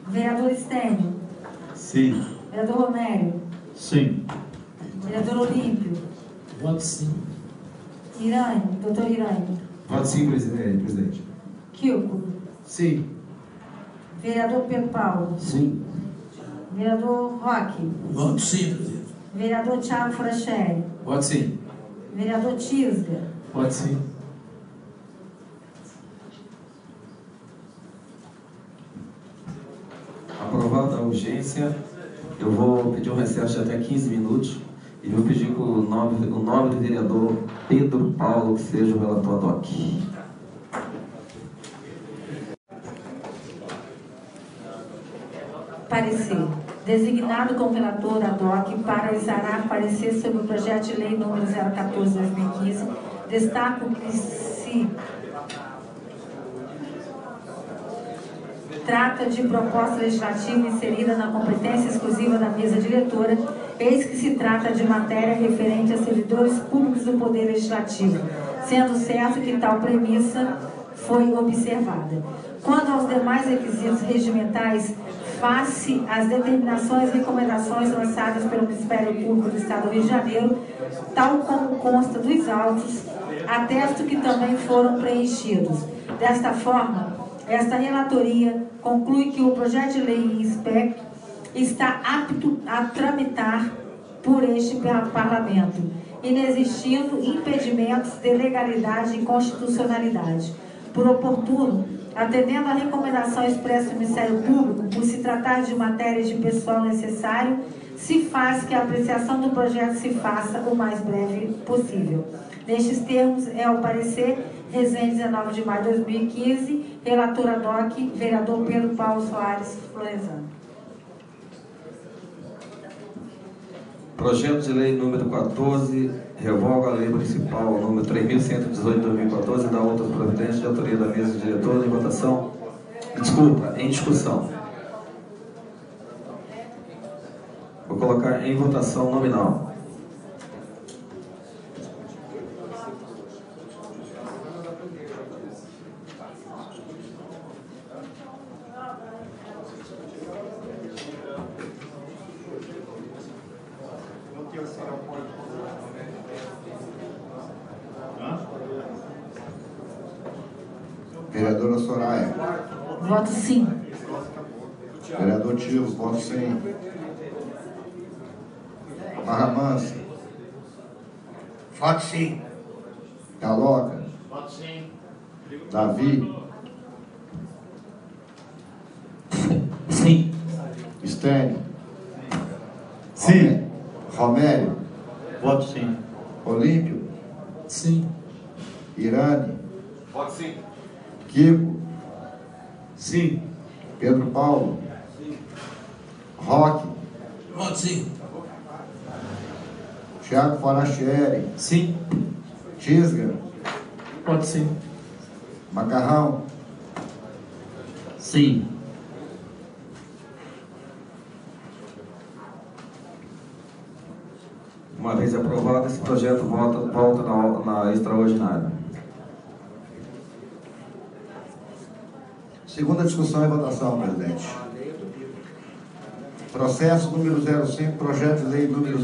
Vereador Estênio. Sim. Vereador Romério. Sim. Vereador Olímpio. Voto sim. Irane, doutor Irane. Voto sim, presidente. Kilko. Sim. Vereador Pedro Paulo. Sim. Vereador Roque. Voto sim, presidente. Vereador Thiago Frachel. Voto sim. Vereador Tisga. Voto sim. Aprovada a urgência, eu vou pedir um recesso de até 15 minutos e vou pedir que o nobre vereador Pedro Paulo seja o relator ad hoc. Parecer. Designado como relator ad hoc para exarar parecer sobre o projeto de lei número 014/2015, destaco que se trata de proposta legislativa inserida na competência exclusiva da mesa diretora eis que se trata de matéria referente a servidores públicos do Poder Legislativo, sendo certo que tal premissa foi observada. Quanto aos demais requisitos regimentais, face às determinações e recomendações lançadas pelo Ministério Público do Estado do Rio de Janeiro, tal como consta dos autos, atesto que também foram preenchidos. Desta forma, esta relatoria conclui que o projeto de lei em aspecto está apto a tramitar por este Parlamento, inexistindo impedimentos de legalidade e constitucionalidade. Por oportuno, atendendo à recomendação expressa do Ministério Público, por se tratar de matéria de pessoal necessário, se faz que a apreciação do projeto se faça o mais breve possível. Nestes termos, é o parecer, Resende, 19 de maio de 2015, relatora DOC, vereador Pedro Paulo Soares Florenzano. Projeto de lei número 14, revoga a lei municipal número 3.118 de 2014 e da outras providências de autoria da mesa diretora em votação. Desculpa, em discussão. Vou colocar em votação nominal. Vereadora Soraya. Voto sim. Vereador Tilo, voto sim. Barra Mansa. Voto sim. Galoca. Voto sim. Davi. Sim. Stênio. Sim. Romério. Voto sim. Olímpio. Sim. Irane. Voto sim. Kiko. Sim. Pedro Paulo. Sim. Roque. Voto sim. Thiago Forastieri. Sim. Tisga. Pode sim. Macarrão. Sim. Uma vez aprovado, esse projeto volta na extraordinária. Segunda discussão e votação, presidente. Processo número 05, projeto de lei número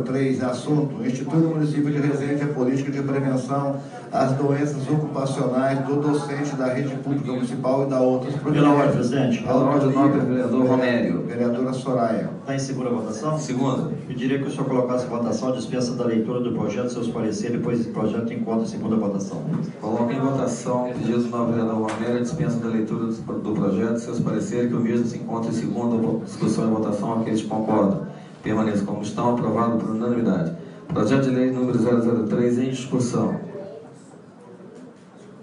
003, assunto: institui no município de Resende a política de prevenção às doenças ocupacionais do docente da rede pública municipal e da outras Pela ordem, presidente. Pela ordem, nobre vereador Romério. Vereadora Soraya. Está em segunda votação? Segunda. Pediria que o senhor colocasse em votação a dispensa da leitura do projeto, seus pareceres, depois esse projeto encontra em segunda votação. Coloco em votação o pedido do nobre vereador Romério, a dispensa da leitura do projeto, seus pareceres, que o mesmo se encontra em segunda discussão e votação. Aqueles que concordam permaneçam como estão, aprovado por unanimidade. Projeto de lei número 003 em discussão.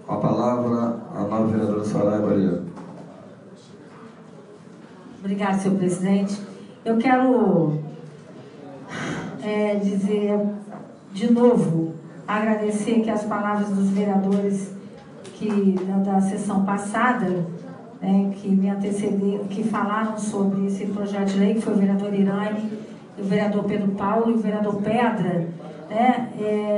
Com a palavra, a nova vereadora Soraya Barreiro. Obrigada, senhor presidente. Eu quero dizer de novo, agradecer que as palavras dos vereadores da sessão passada, que me antecederam, que falaram sobre esse projeto de lei, que foi o vereador Irane, o vereador Pedro Paulo e o vereador Pedra,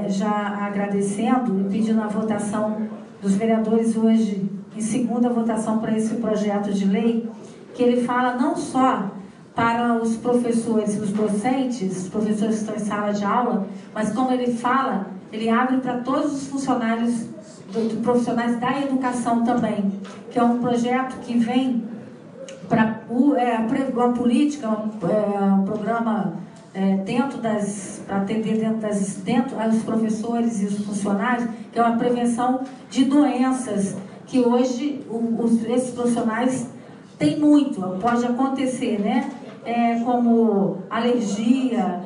já agradecendo e pedindo a votação dos vereadores hoje, em segunda votação para esse projeto de lei, que ele fala não só para os professores e os docentes, os professores que estão em sala de aula, mas como ele fala, ele abre para todos os funcionários, profissionais da educação também, que é um projeto que vem para uma política, um programa para atender dentro dos professores e os funcionários, que é uma prevenção de doenças que hoje esses profissionais têm muito, pode acontecer, como alergia,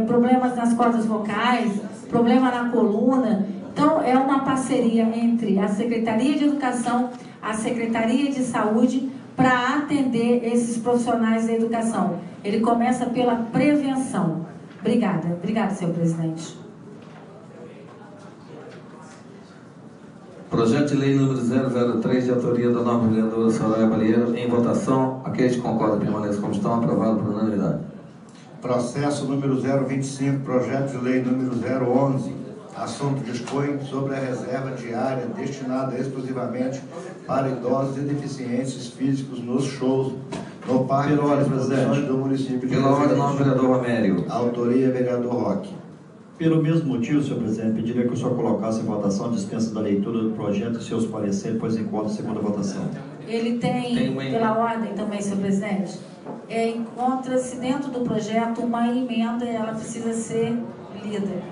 problemas nas cordas vocais, problema na coluna. Então, é uma parceria entre a Secretaria de Educação, a Secretaria de Saúde, para atender esses profissionais da educação. Ele começa pela prevenção. Obrigada. Obrigada, senhor presidente. Projeto de lei número 003, de autoria da nova vereadora Soraya Barreiro, em votação. Aqueles que concordam permaneçam como estão, aprovado por unanimidade. Processo número 025, projeto de lei número 011. Assunto: dispõe sobre a reserva diária destinada exclusivamente para idosos e deficientes físicos nos shows no Parque de Exposições do município de Pela ordem, nome vereador Romério. Autoria, vereador Roque. Pelo mesmo motivo, senhor presidente, pediria que o senhor colocasse em votação a dispensa da leitura do projeto e seus pareceres, pois encontra a segunda votação. Ele tem pela ordem também, senhor presidente, encontra-se dentro do projeto uma emenda e ela precisa ser lida.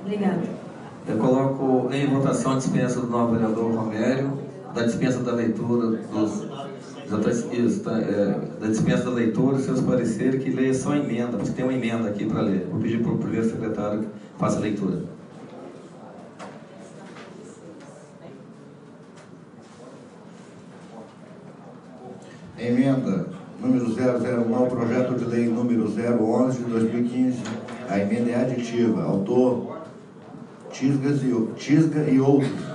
Obrigada. Eu coloco em votação a dispensa do novo vereador Romério, da dispensa da leitura da dispensa da leitura, seus pareceres, que leia só a emenda, porque tem uma emenda aqui para ler. Vou pedir para o primeiro secretário que faça a leitura. Emenda número 001 ao projeto de lei número 011 de 2015. A emenda é aditiva. Autor: Tisga e outros.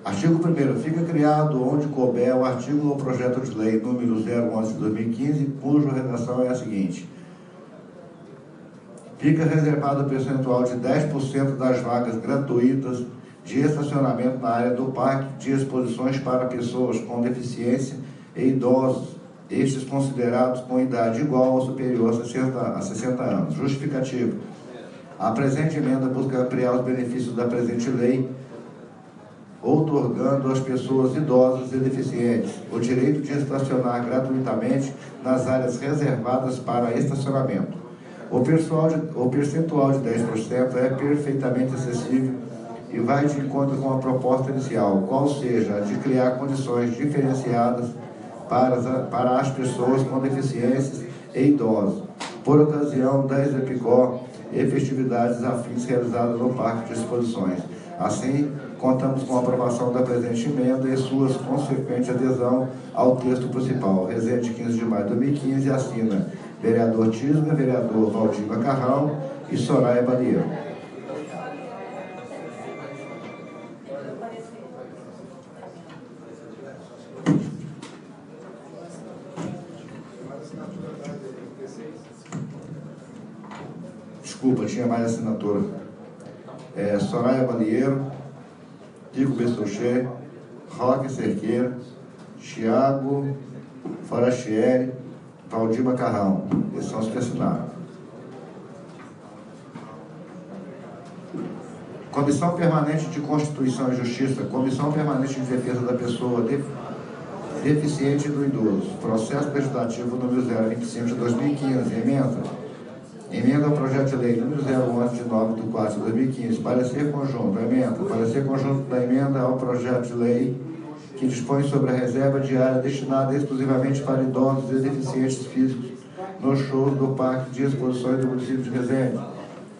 Artigo 1º. Fica criado onde couber o artigo no projeto de lei número 011 de 2015, cuja redação é a seguinte: fica reservado o percentual de 10% das vagas gratuitas de estacionamento na área do Parque de Exposições para pessoas com deficiência e idosos, estes considerados com idade igual ou superior a 60 anos. Justificativo: a presente emenda busca ampliar os benefícios da presente lei, outorgando às pessoas idosas e deficientes o direito de estacionar gratuitamente nas áreas reservadas para estacionamento. O percentual de 10% é perfeitamente acessível e vai de encontro com a proposta inicial, qual seja a de criar condições diferenciadas para as pessoas com deficiências e idosos, por ocasião das EPICO e festividades afins realizadas no Parque de Exposições. Assim, contamos com a aprovação da presente emenda e suas consequente adesão ao texto principal. Resende 15 de maio de 2015, assina vereador Tisga, vereador Valdir Macarrão e Soraya Balieiro. Desculpa, tinha mais assinatura. Soraya Balieiro, Tico Bessoché, Roque Cerqueira, Thiago Forastieri, Valdir Macarrão. Esses são os que assinaram. Comissão Permanente de Constituição e Justiça, Comissão Permanente de Defesa da Pessoa Deficiente e do Idoso. Processo legislativo número 025 de 2015. Emenda ao projeto de lei número 011 de 9 de 4 de 2015. Parecer conjunto. Parecer conjunto da emenda ao projeto de lei que dispõe sobre a reserva diária destinada exclusivamente para idosos e deficientes físicos nos shows do Parque de Exposições do município de Resende.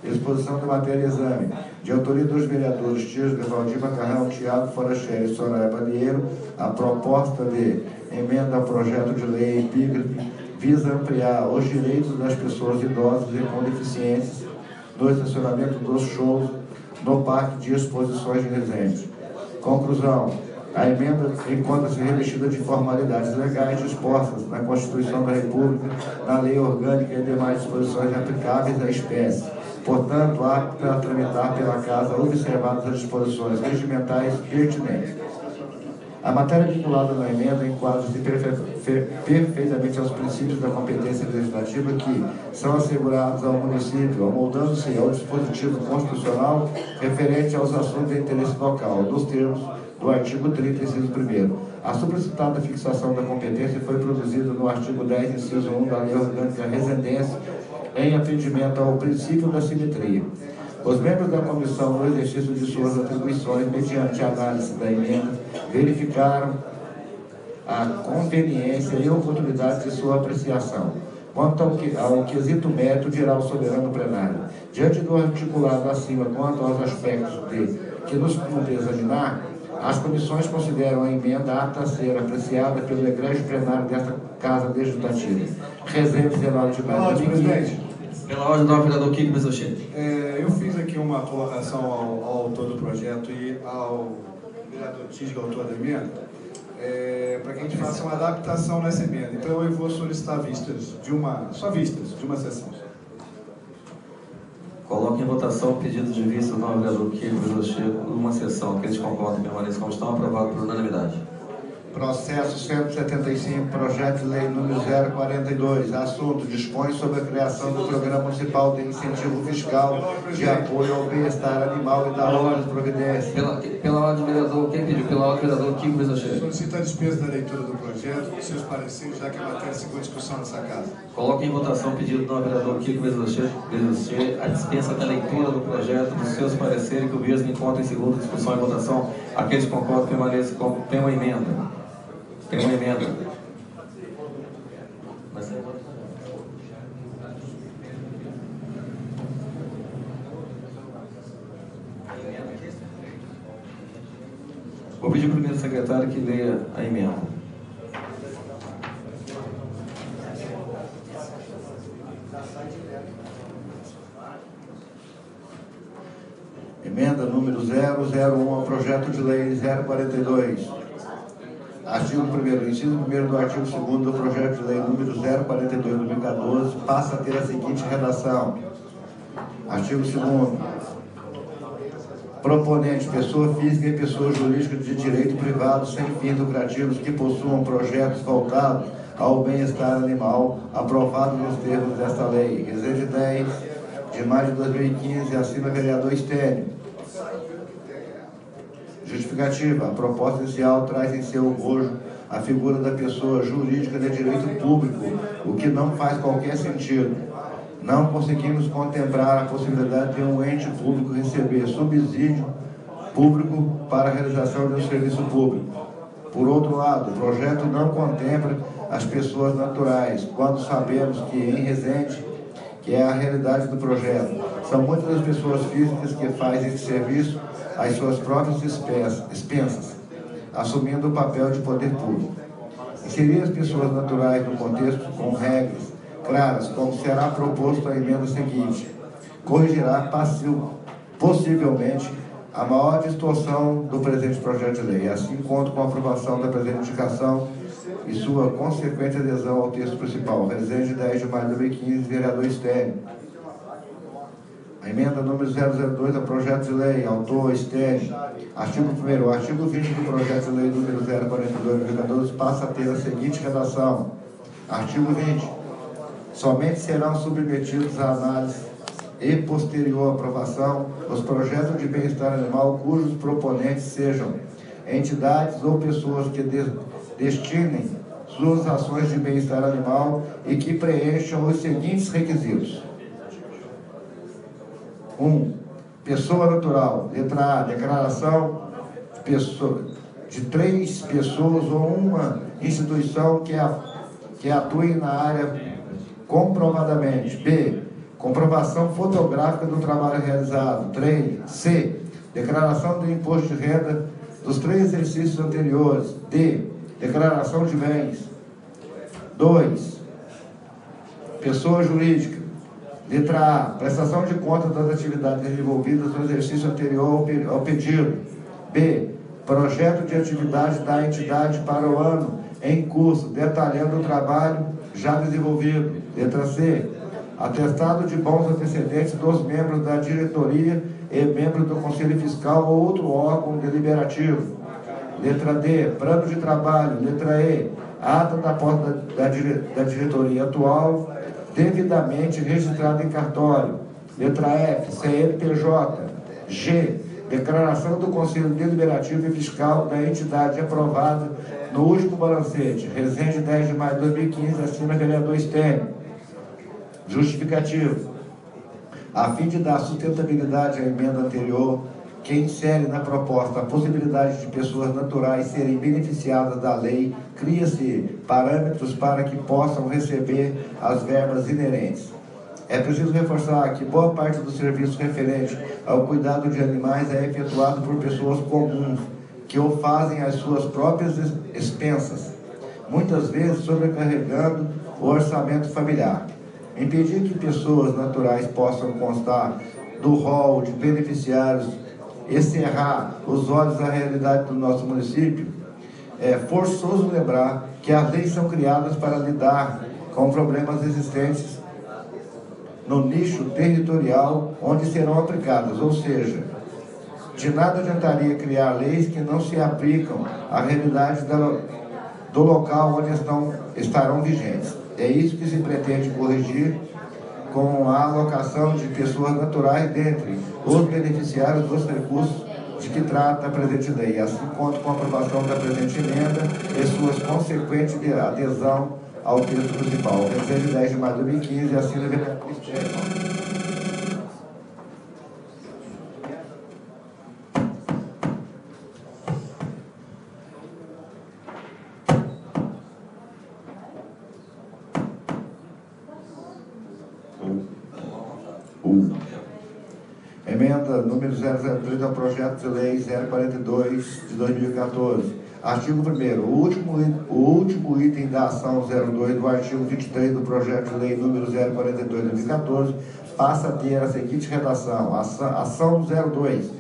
Exposição da matéria e exame. De autoria dos vereadores Tisga, Valdir Macarrão, Thiago Forastieri e Soraya Balieiro, a proposta de emenda ao projeto de lei epígrafe visa ampliar os direitos das pessoas idosas e com deficiências no estacionamento dos shows no Parque de Exposições de Resende. Conclusão: a emenda encontra-se revestida de formalidades legais dispostas na Constituição da República, na Lei Orgânica e demais disposições aplicáveis à espécie. Portanto, apta a tramitar pela Casa, observadas as disposições regimentais pertinentes. A matéria vinculada na emenda enquadra-se perfeitamente aos princípios da competência legislativa que são assegurados ao município, amoldando-se ao dispositivo constitucional referente aos assuntos de interesse local, nos termos do artigo 30, inciso 1º. A supracitada fixação da competência foi produzida no artigo 10, inciso 1 da Lei Orgânica Residência, em atendimento ao princípio da simetria. Os membros da comissão, no exercício de suas atribuições, mediante análise da emenda, verificaram a conveniência e oportunidade de sua apreciação. Quanto ao quesito mérito, dirá o soberano plenário. Diante do articulado acima, quanto aos aspectos que nos cumpre examinar, as comissões consideram a emenda apta a ser apreciada pelo egrégio plenário desta Casa Legislativa. Resende 19 de maio de 2015. Pela ordem do vereador Kiko Bezoche. Eu fiz aqui uma colocação ao autor do projeto e ao vereador Tisga, autor da emenda. para que a gente faça uma adaptação nessa emenda. Então eu vou solicitar só vistas de uma sessão. Coloque em votação o pedido de vista do novo vereador Kiko Bezocheco numa sessão. Aqueles que concordam permaneçam como estão, aprovado por unanimidade. Processo 175, projeto de lei número 042, assunto, dispõe sobre a criação do Programa Municipal de Incentivo Fiscal de Apoio ao Bem-Estar Animal e da ordem de providência. Pela ordem do vereador, quem pediu? Pela ordem do vereador Kiko Bezocheco. Solicita a dispensa da leitura do projeto, dos seus pareceres, já que a matéria segundo discussão nessa casa. Coloque em votação o pedido do novo vereador Kiko Bezocheco, a dispensa da leitura do projeto, dos seus pareceres, que o mesmo encontra em segunda discussão e votação. Aqueles que concordam permaneçam como tem uma emenda. Tem uma emenda. Vou pedir para o primeiro secretário que leia a emenda. Emenda número 001 ao projeto de lei 042. Artigo 1º, inciso 1º do artigo 2º do projeto de lei número 042 de 2014 passa a ter a seguinte redação. Artigo 2º. Proponente, pessoa física e pessoa jurídica de direito privado sem fins lucrativos que possuam projetos voltados ao bem-estar animal, aprovado nos termos desta lei. Resende 10 de maio de 2015, assina vereador Estênio. Justificativa. A proposta inicial traz em seu bojo a figura da pessoa jurídica de direito público, o que não faz qualquer sentido. Não conseguimos contemplar a possibilidade de um ente público receber subsídio público para a realização de um serviço público. Por outro lado, o projeto não contempla as pessoas naturais, quando sabemos que em Resende, que é a realidade do projeto, são muitas as pessoas físicas que fazem esse serviço às suas próprias expensas, assumindo o papel de poder público. Inserir as pessoas naturais no contexto com regras claras, como será proposto a emenda seguinte, corrigirá possivelmente a maior distorção do presente projeto de lei. Assim, conto com a aprovação da presente indicação e sua consequente adesão ao texto principal. Resende 10 de maio de 2015, vereador Estênio. A emenda número 002 ao projeto de lei, autor Estênio. Artigo 1º. O artigo 20 do projeto de lei número 042 de 2012 passa a ter a seguinte redação. Artigo 20. Somente serão submetidos à análise e posterior aprovação os projetos de bem-estar animal cujos proponentes sejam entidades ou pessoas que destinem suas ações de bem-estar animal e que preencham os seguintes requisitos. 1. Pessoa natural. Letra A. Declaração de 3 pessoas ou uma instituição que atue na área comprovadamente. B. Comprovação fotográfica do trabalho realizado. 3. C. Declaração do imposto de renda dos 3 exercícios anteriores. D. Declaração de bens. 2. Pessoa jurídica. Letra A. Prestação de contas das atividades desenvolvidas no exercício anterior ao pedido. B. Projeto de atividade da entidade para o ano em curso, detalhando o trabalho já desenvolvido. Letra C. Atestado de bons antecedentes dos membros da diretoria e membros do Conselho Fiscal ou outro órgão deliberativo. Letra D. Plano de trabalho. Letra E. Ata da posse da diretoria atual, devidamente registrado em cartório. Letra F. CNPJ. G. Declaração do Conselho Deliberativo e Fiscal da entidade aprovada no último balancete. Resende 10 de maio de 2015, assina vereador Estênio. Justificativo. A fim de dar sustentabilidade à emenda anterior, que insere na proposta a possibilidade de pessoas naturais serem beneficiadas da lei, cria-se parâmetros para que possam receber as verbas inerentes. É preciso reforçar que boa parte do serviço referente ao cuidado de animais é efetuado por pessoas comuns, que o fazem às suas próprias expensas, muitas vezes sobrecarregando o orçamento familiar. Impedir que pessoas naturais possam constar do rol de beneficiários e cerrar os olhos à realidade do nosso município é forçoso lembrar que as leis são criadas para lidar com problemas existentes no nicho territorial onde serão aplicadas, ou seja, de nada adiantaria criar leis que não se aplicam à realidade do local onde estarão vigentes. É isso que se pretende corrigir com a alocação de pessoas naturais dentre os beneficiários dos recursos de que trata a presente lei. Assim, conto com a aprovação da presente emenda e suas consequentes adesão ao texto principal. Vencido de 10 de maio de 2015, assina o vereador Cristiano. Emenda número 003 ao projeto de lei 042 de 2014. Artigo 1º. O último item da ação 02 do artigo 23 do projeto de lei número 042 de 2014 passa a ter a seguinte redação. Ação 02.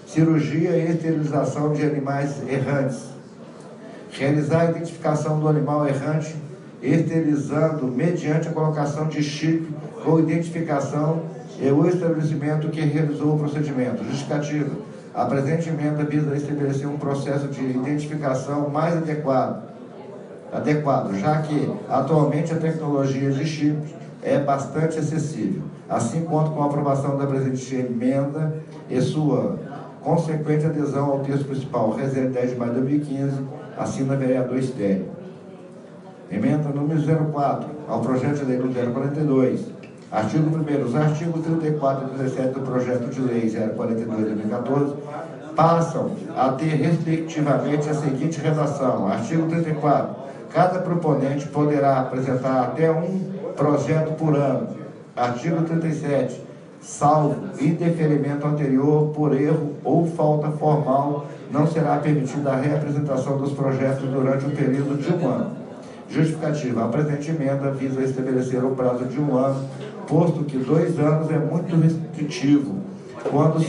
Cirurgia e esterilização de animais errantes. Realizar a identificação do animal errante, esterilizando mediante a colocação de chip ou identificação e o estabelecimento que realizou o procedimento. Justificativa. A presente emenda visa estabelecer um processo de identificação mais adequado, já que atualmente a tecnologia de chips é bastante acessível. Assim, conto com a aprovação da presente emenda e sua consequente adesão ao texto principal. Reserva 10 de maio de 2015, assina vereador Estélio. Emenda número 04 ao projeto de lei número 042. Artigo 1º. Os artigos 34 e 17 do projeto de lei 042 de 2014 passam a ter, respectivamente, a seguinte redação. Artigo 34. Cada proponente poderá apresentar até um projeto por ano. Artigo 37. Salvo indeferimento anterior por erro ou falta formal, não será permitida a reapresentação dos projetos durante um período de 1 ano. Justificativa. A presente emenda visa estabelecer o prazo de 1 ano, posto que 2 anos é muito restritivo, quando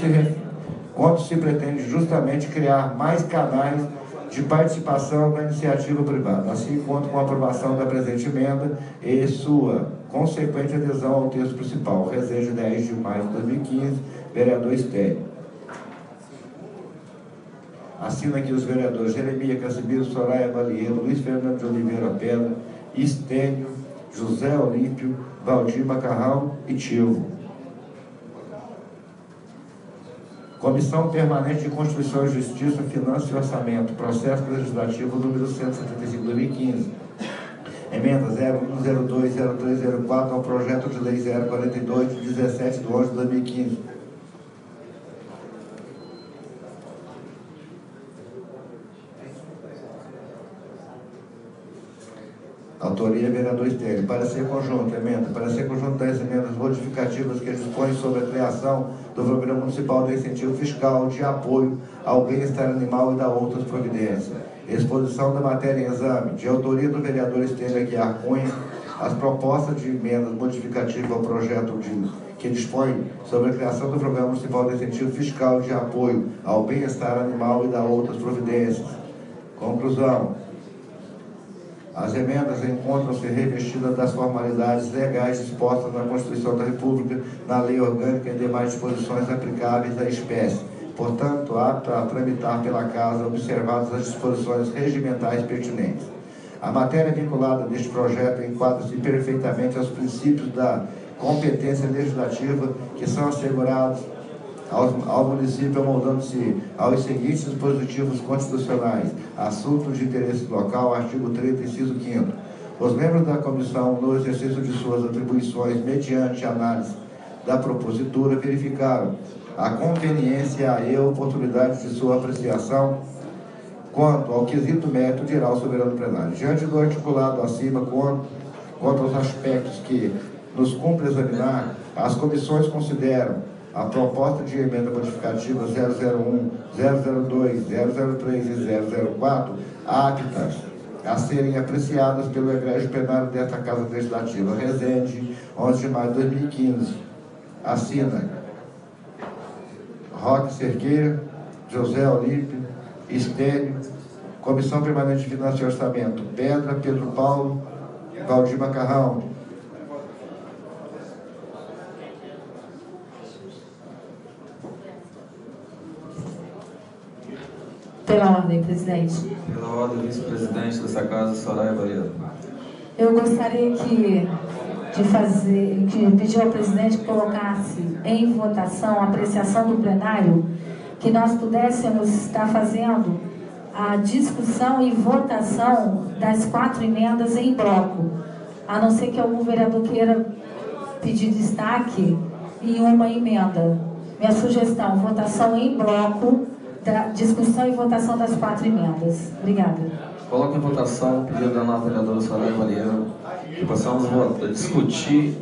se pretende justamente criar mais canais de participação da iniciativa privada. Assim, conto com a aprovação da presente emenda e sua consequente adesão ao texto principal. Reserva 10 de maio de 2015, vereador Estélio. Assina aqui os vereadores Jeremias Casimiro, Soraya Balieiro, Luiz Fernando de Oliveira Pedra, Estênio, José Olímpio, Valdir Macarrão e Tilvo. Comissão Permanente de Constituição e Justiça, Finanças e Orçamento, processo legislativo número 175 de 2015. Emenda 01, 02, 03, 04 ao projeto de lei 042 de 17 de 11 de 2015. Autoria, vereador Estélio. Parecer conjunto, emenda. Parecer conjunto das emendas modificativas que dispõem sobre a criação do Programa Municipal de Incentivo Fiscal de Apoio ao Bem-Estar Animal e da outras providências. Exposição da matéria em exame. De autoria do vereador Estélio Aguiar Cunha, as propostas de emendas modificativas ao projeto que dispõe sobre a criação do Programa Municipal de Incentivo Fiscal de Apoio ao Bem-Estar Animal e da outras providências. Conclusão. As emendas encontram-se revestidas das formalidades legais dispostas na Constituição da República, na Lei Orgânica e demais disposições aplicáveis à espécie. Portanto, apta a tramitar pela Casa, observadas as disposições regimentais pertinentes. A matéria vinculada deste projeto enquadra-se perfeitamente aos princípios da competência legislativa que são assegurados ao município, amoldando-se aos seguintes dispositivos constitucionais. Assuntos de interesse local, artigo 30, inciso 5º. Os membros da comissão, no exercício de suas atribuições, mediante análise da propositura, verificaram a conveniência e a oportunidade de sua apreciação quanto ao quesito mérito, dirá o soberano plenário. Diante do articulado acima, quanto aos aspectos que nos cumpre examinar, as comissões consideram a proposta de emenda modificativa 001, 002, 003 e 004 aptas a serem apreciadas pelo egrégio plenário desta Casa Legislativa. Resende, 11 de maio de 2015. Assina Roque Cerqueira, José Olímpio, Estélio, Comissão Permanente de Finanças e Orçamento, Pedra, Pedro Paulo, Valdir Macarrão. Pela ordem, presidente. Pela ordem, vice-presidente dessa casa, Soraya Valheiro. Eu gostaria de pedir ao presidente que colocasse em votação, apreciação do plenário, que nós pudéssemos estar fazendo a discussão e votação das 4 emendas em bloco, a não ser que algum vereador queira pedir destaque em uma emenda. Minha sugestão, votação em bloco, discussão e votação das 4 emendas. Obrigada. Coloco em votação o pedido da nova vereadora Soraya Valheiro, que possamos discutir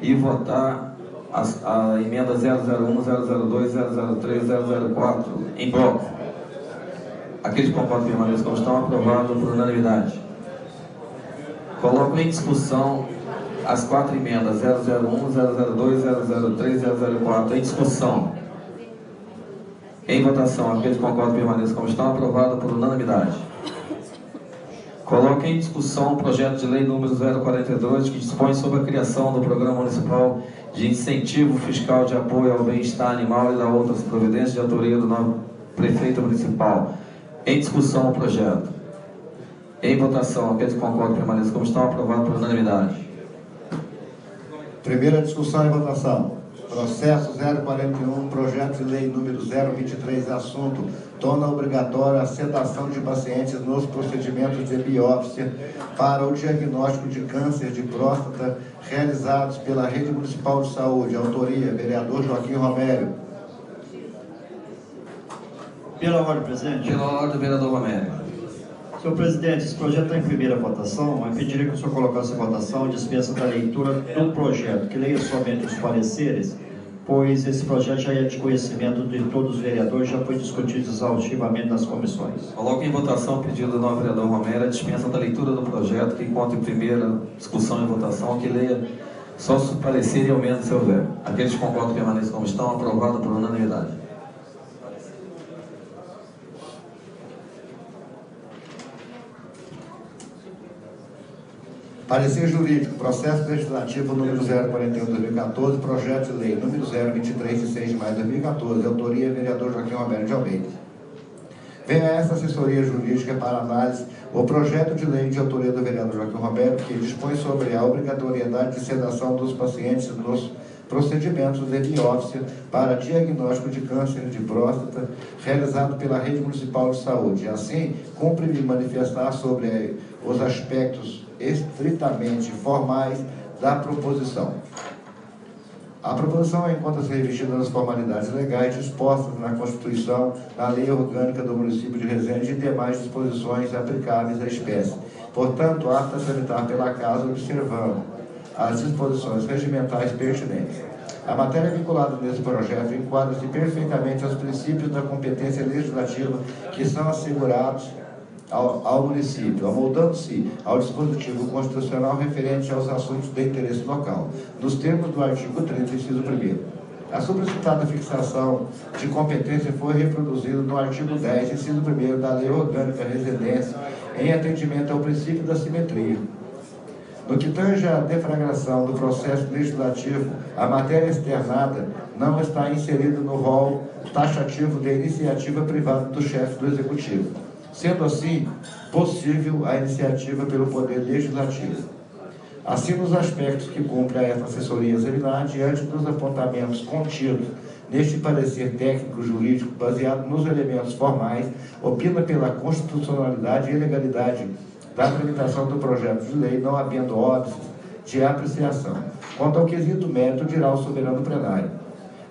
e votar a emenda 001, 002, 003, 004 em bloco. Aqueles que concordam permaneçam como estão, aprovado por unanimidade. Coloco em discussão as 4 emendas 001, 002, 003 e 004 em discussão. Em votação, aqueles que concordam permaneçam como estão, aprovado por unanimidade. Coloco em discussão o projeto de lei número 042, que dispõe sobre a criação do Programa Municipal de Incentivo Fiscal de Apoio ao Bem-Estar Animal e da outras providências de autoria do novo prefeito municipal. Em discussão o projeto. Em votação, aqueles que concordam permaneçam como estão, aprovado por unanimidade. Primeira discussão e votação. Processo 041, projeto de lei número 023, assunto: torna obrigatória a sedação de pacientes nos procedimentos de biópsia para o diagnóstico de câncer de próstata realizados pela Rede Municipal de Saúde. Autoria, vereador Joaquim Romério. Pela ordem, presidente. Pela ordem, vereador Romério. Senhor presidente, esse projeto está em primeira votação. Eu pediria que o senhor colocasse em votação a dispensa da leitura do projeto, que leia somente os pareceres, pois esse projeto já é de conhecimento de todos os vereadores, já foi discutido exaustivamente nas comissões. Coloco em votação o pedido do novo vereador Romério, a dispensa da leitura do projeto, que encontra em primeira discussão e votação, que leia só o parecer e aumenta o seu veto. Aqueles que concordam permaneçam como estão, aprovado por unanimidade. Parecer jurídico, processo legislativo número 041/2014, projeto de lei número 023 de 6 de maio de 2014, autoria vereador Joaquim Romério de Almeida. Venha a essa assessoria jurídica para análise o projeto de lei de autoria do vereador Joaquim Romério, que dispõe sobre a obrigatoriedade de sedação dos pacientes nos procedimentos de biópsia para diagnóstico de câncer de próstata realizado pela Rede Municipal de Saúde. Assim, cumpre-me manifestar sobre os aspectos estritamente formais da proposição. A proposição encontra-se revestida nas formalidades legais dispostas na Constituição, na Lei Orgânica do Município de Resende e demais disposições aplicáveis à espécie. Portanto, apta a tramitar pela Casa, observando as disposições regimentais pertinentes. A matéria vinculada nesse projeto enquadra-se perfeitamente aos princípios da competência legislativa que são assegurados ao município, amoldando-se ao dispositivo constitucional referente aos assuntos de interesse local, nos termos do artigo 30, inciso 1º. A sobrecitada fixação de competência foi reproduzida no artigo 10, inciso 1º da Lei Orgânica Residência, em atendimento ao princípio da simetria. No que tange à deflagração do processo legislativo, a matéria externada não está inserida no rol taxativo de iniciativa privada do chefe do Executivo, sendo assim possível a iniciativa pelo Poder Legislativo. Assim, nos aspectos que cumpre a esta assessoria examinar, diante dos apontamentos contidos neste parecer técnico-jurídico, baseado nos elementos formais, opina pela constitucionalidade e legalidade da tramitação do projeto de lei, não havendo óbices de apreciação. Quanto ao quesito mérito, dirá o soberano plenário.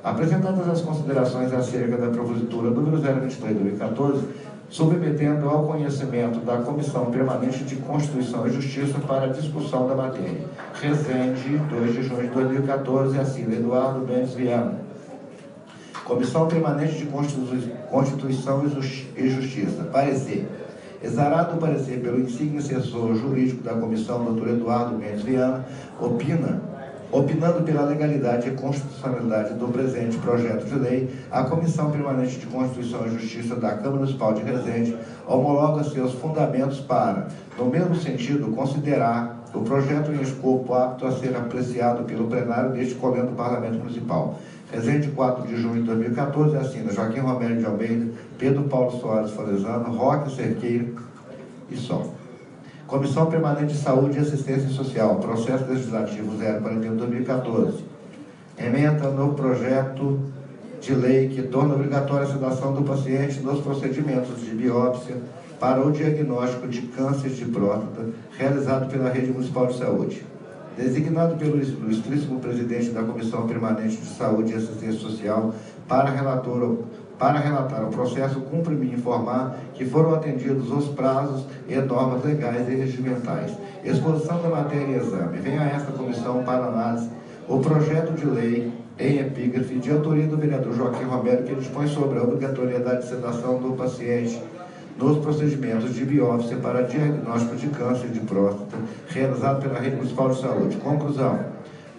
Apresentadas as considerações acerca da propositura número 023/2014, submetendo ao conhecimento da Comissão Permanente de Constituição e Justiça para a discussão da matéria. Resende, 2 de junho de 2014, assina Eduardo Mendes Viana. Comissão Permanente de Constituição e Justiça. Parecer. Exarado o parecer pelo insigne assessor jurídico da comissão, Dr. Eduardo Mendes Viana, opina Opinando pela legalidade e constitucionalidade do presente projeto de lei, a Comissão Permanente de Constituição e Justiça da Câmara Municipal de Resende homologa seus fundamentos para, no mesmo sentido, considerar o projeto em escopo apto a ser apreciado pelo plenário deste Colégio do Parlamento Municipal. Resende, 4 de junho de 2014, assina Joaquim Romero de Almeida, Pedro Paulo Soares Forezano, Roque Cerqueiro e Sol. Comissão Permanente de Saúde e Assistência Social, Processo Legislativo 041/2014. Ementa no projeto de lei que torna obrigatória a sedação do paciente nos procedimentos de biópsia para o diagnóstico de câncer de próstata realizado pela Rede Municipal de Saúde. Designado pelo ilustríssimo presidente da Comissão Permanente de Saúde e Assistência Social para relatar o processo, cumpre-me informar que foram atendidos os prazos e normas legais e regimentais. Exposição da matéria e exame. Vem a esta comissão para análise o projeto de lei em epígrafe de autoria do vereador Joaquim Romero, que dispõe sobre a obrigatoriedade de sedação do paciente nos procedimentos de biópsia para diagnóstico de câncer de próstata realizado pela Rede Municipal de Saúde. Conclusão.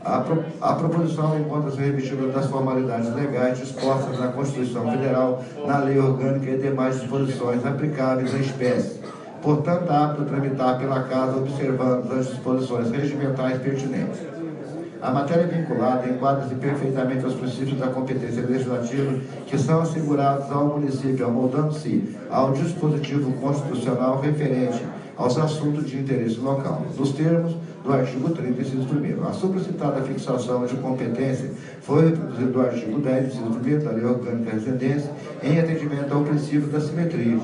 A proposição encontra-se revestida das formalidades legais dispostas na Constituição Federal, na Lei Orgânica e demais disposições aplicáveis à espécie. Portanto, apto a tramitar pela Casa, observando as disposições regimentais pertinentes. A matéria vinculada enquadra-se perfeitamente aos princípios da competência legislativa que são assegurados ao município, amoldando-se ao dispositivo constitucional referente aos assuntos de interesse local, nos termos do artigo 30, inciso 1º. A supracitada fixação de competência foi reproduzida do artigo 10, inciso 1º da Lei Orgânica da Residência, em atendimento ao princípio da simetria.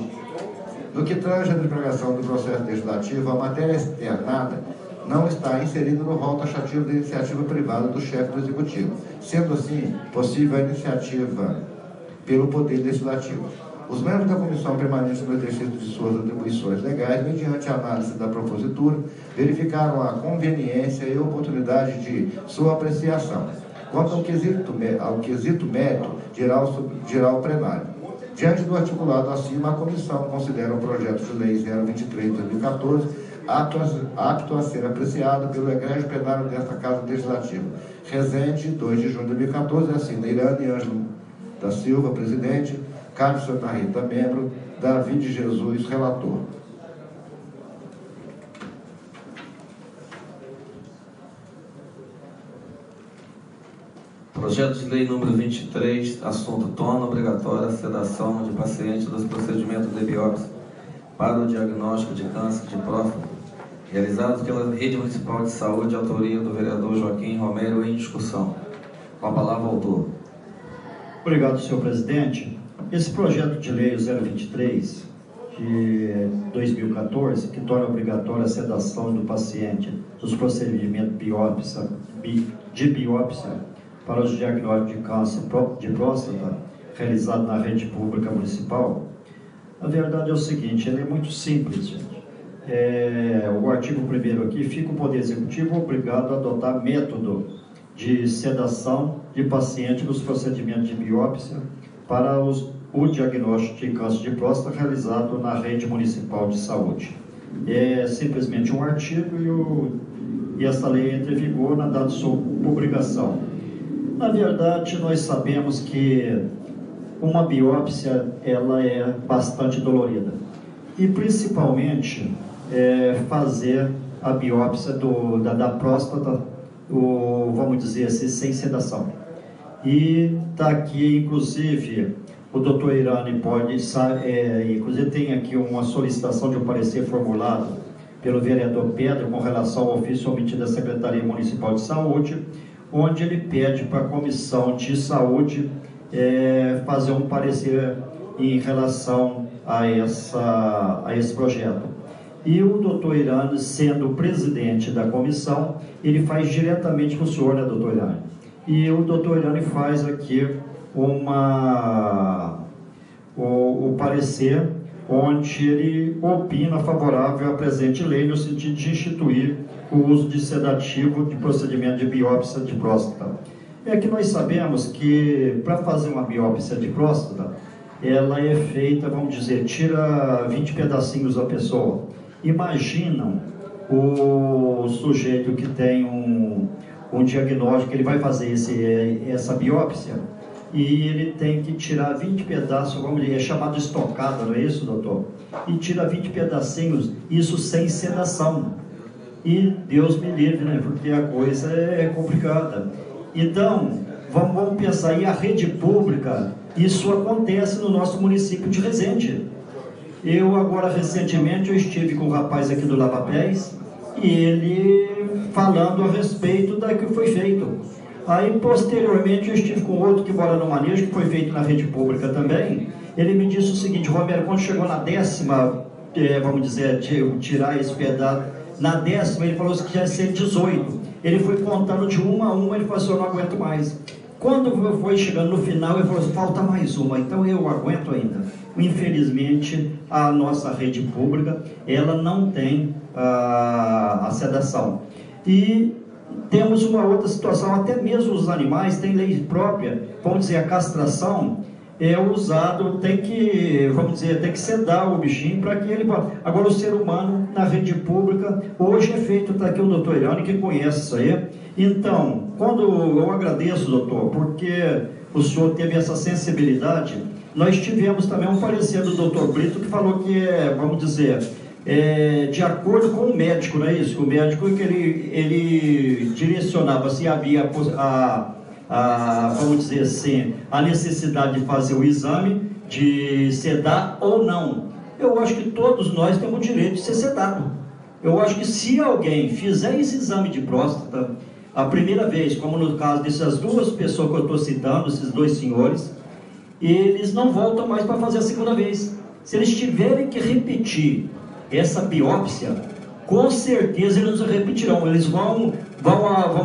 No que tange à divulgação do processo legislativo, a matéria externada não está inserida no rol taxativo da iniciativa privada do chefe do Executivo, sendo assim possível a iniciativa pelo Poder Legislativo. Os membros da Comissão Permanente no exercício de suas atribuições legais, mediante a análise da propositura, verificaram a conveniência e oportunidade de sua apreciação. Quanto ao quesito mérito, dirá o plenário. Diante do articulado acima, a Comissão considera o projeto de lei 023/2014 apto a ser apreciado pelo egrégio plenário desta Casa Legislativa. Resende, 2 de junho de 2014, assina Irane Ângelo da Silva, presidente, Carlos Santa Rita, membro, David Jesus, relator. Projeto de lei número 23, assunto: torna obrigatória a sedação de pacientes dos procedimentos de biópsia para o diagnóstico de câncer de próstata, realizados pela Rede Municipal de Saúde, autoria do vereador Joaquim Romero, em discussão. Com a palavra ao autor. Obrigado, senhor presidente. Esse projeto de lei 023 de 2014, que torna obrigatória a sedação do paciente dos procedimentos de biópsia para os diagnósticos de câncer de próstata realizado na rede pública municipal, a verdade é o seguinte, ele é muito simples, gente. O artigo 1º aqui, fica o Poder Executivo obrigado a adotar método de sedação de paciente nos procedimentos de biópsia para o diagnóstico de câncer de próstata realizado na rede municipal de saúde. É simplesmente um artigo e essa lei entra em vigor na data de sua publicação. Na verdade, nós sabemos que uma biópsia ela é bastante dolorida e principalmente fazer a biópsia da próstata, vamos dizer assim, sem sedação. E está aqui, inclusive, o doutor Irane inclusive tem aqui uma solicitação de um parecer formulado pelo vereador Pedro com relação ao ofício omitido da Secretaria Municipal de Saúde, onde ele pede para a Comissão de Saúde fazer um parecer em relação a esse projeto. E o doutor Irane, sendo o presidente da comissão, ele faz diretamente para o senhor, né, doutor Irane? E o doutor Irane faz aqui o parecer, onde ele opina favorável à presente lei no sentido de instituir o uso de sedativo de procedimento de biópsia de próstata. É que nós sabemos que para fazer uma biópsia de próstata, ela é feita, vamos dizer, tira 20 pedacinhos da pessoa. Imaginam o sujeito que tem um diagnóstico, ele vai fazer essa biópsia, e ele tem que tirar 20 pedaços, vamos dizer, é chamado estocada, não é isso, doutor? E tira 20 pedacinhos, isso sem sedação. E Deus me livre, né? Porque a coisa é complicada. Então, vamos pensar, e a rede pública, isso acontece no nosso município de Resende. Eu agora, recentemente, eu estive com um rapaz aqui do Lava Pés, e ele falando a respeito da que foi feito. Aí, posteriormente, eu estive com outro que mora no manejo, que foi feito na rede pública também. Ele me disse o seguinte: Romero, quando chegou na 10ª, vamos dizer, tirar esse pedaço, na 10ª, ele falou que já ia ser 18. Ele foi contando de uma a uma, ele falou assim: eu não aguento mais. Quando foi chegando no final, ele falou assim: falta mais uma, então eu aguento ainda. Infelizmente, a nossa rede pública, ela não tem a sedação. E temos uma outra situação, até mesmo os animais têm lei própria, vamos dizer, a castração é usado, tem que sedar o bichinho para que ele possa. Agora, o ser humano, na rede pública, hoje é feito, está aqui o doutor Irani, que conhece isso aí. Então, quando eu agradeço, doutor, porque o senhor teve essa sensibilidade, nós tivemos também um parecer do doutor Brito, que falou que vamos dizer, de acordo com o médico, não é isso? O médico que ele direcionava se havia vamos dizer assim, a necessidade de fazer o exame, de sedar ou não. Eu acho que todos nós temos o direito de ser sedado. Eu acho que se alguém fizer esse exame de próstata a primeira vez, como no caso dessas duas pessoas que eu estou citando, esses dois senhores, eles não voltam mais para fazer a segunda vez. Se eles tiverem que repetir essa biópsia, com certeza eles não repetirão. Eles vamos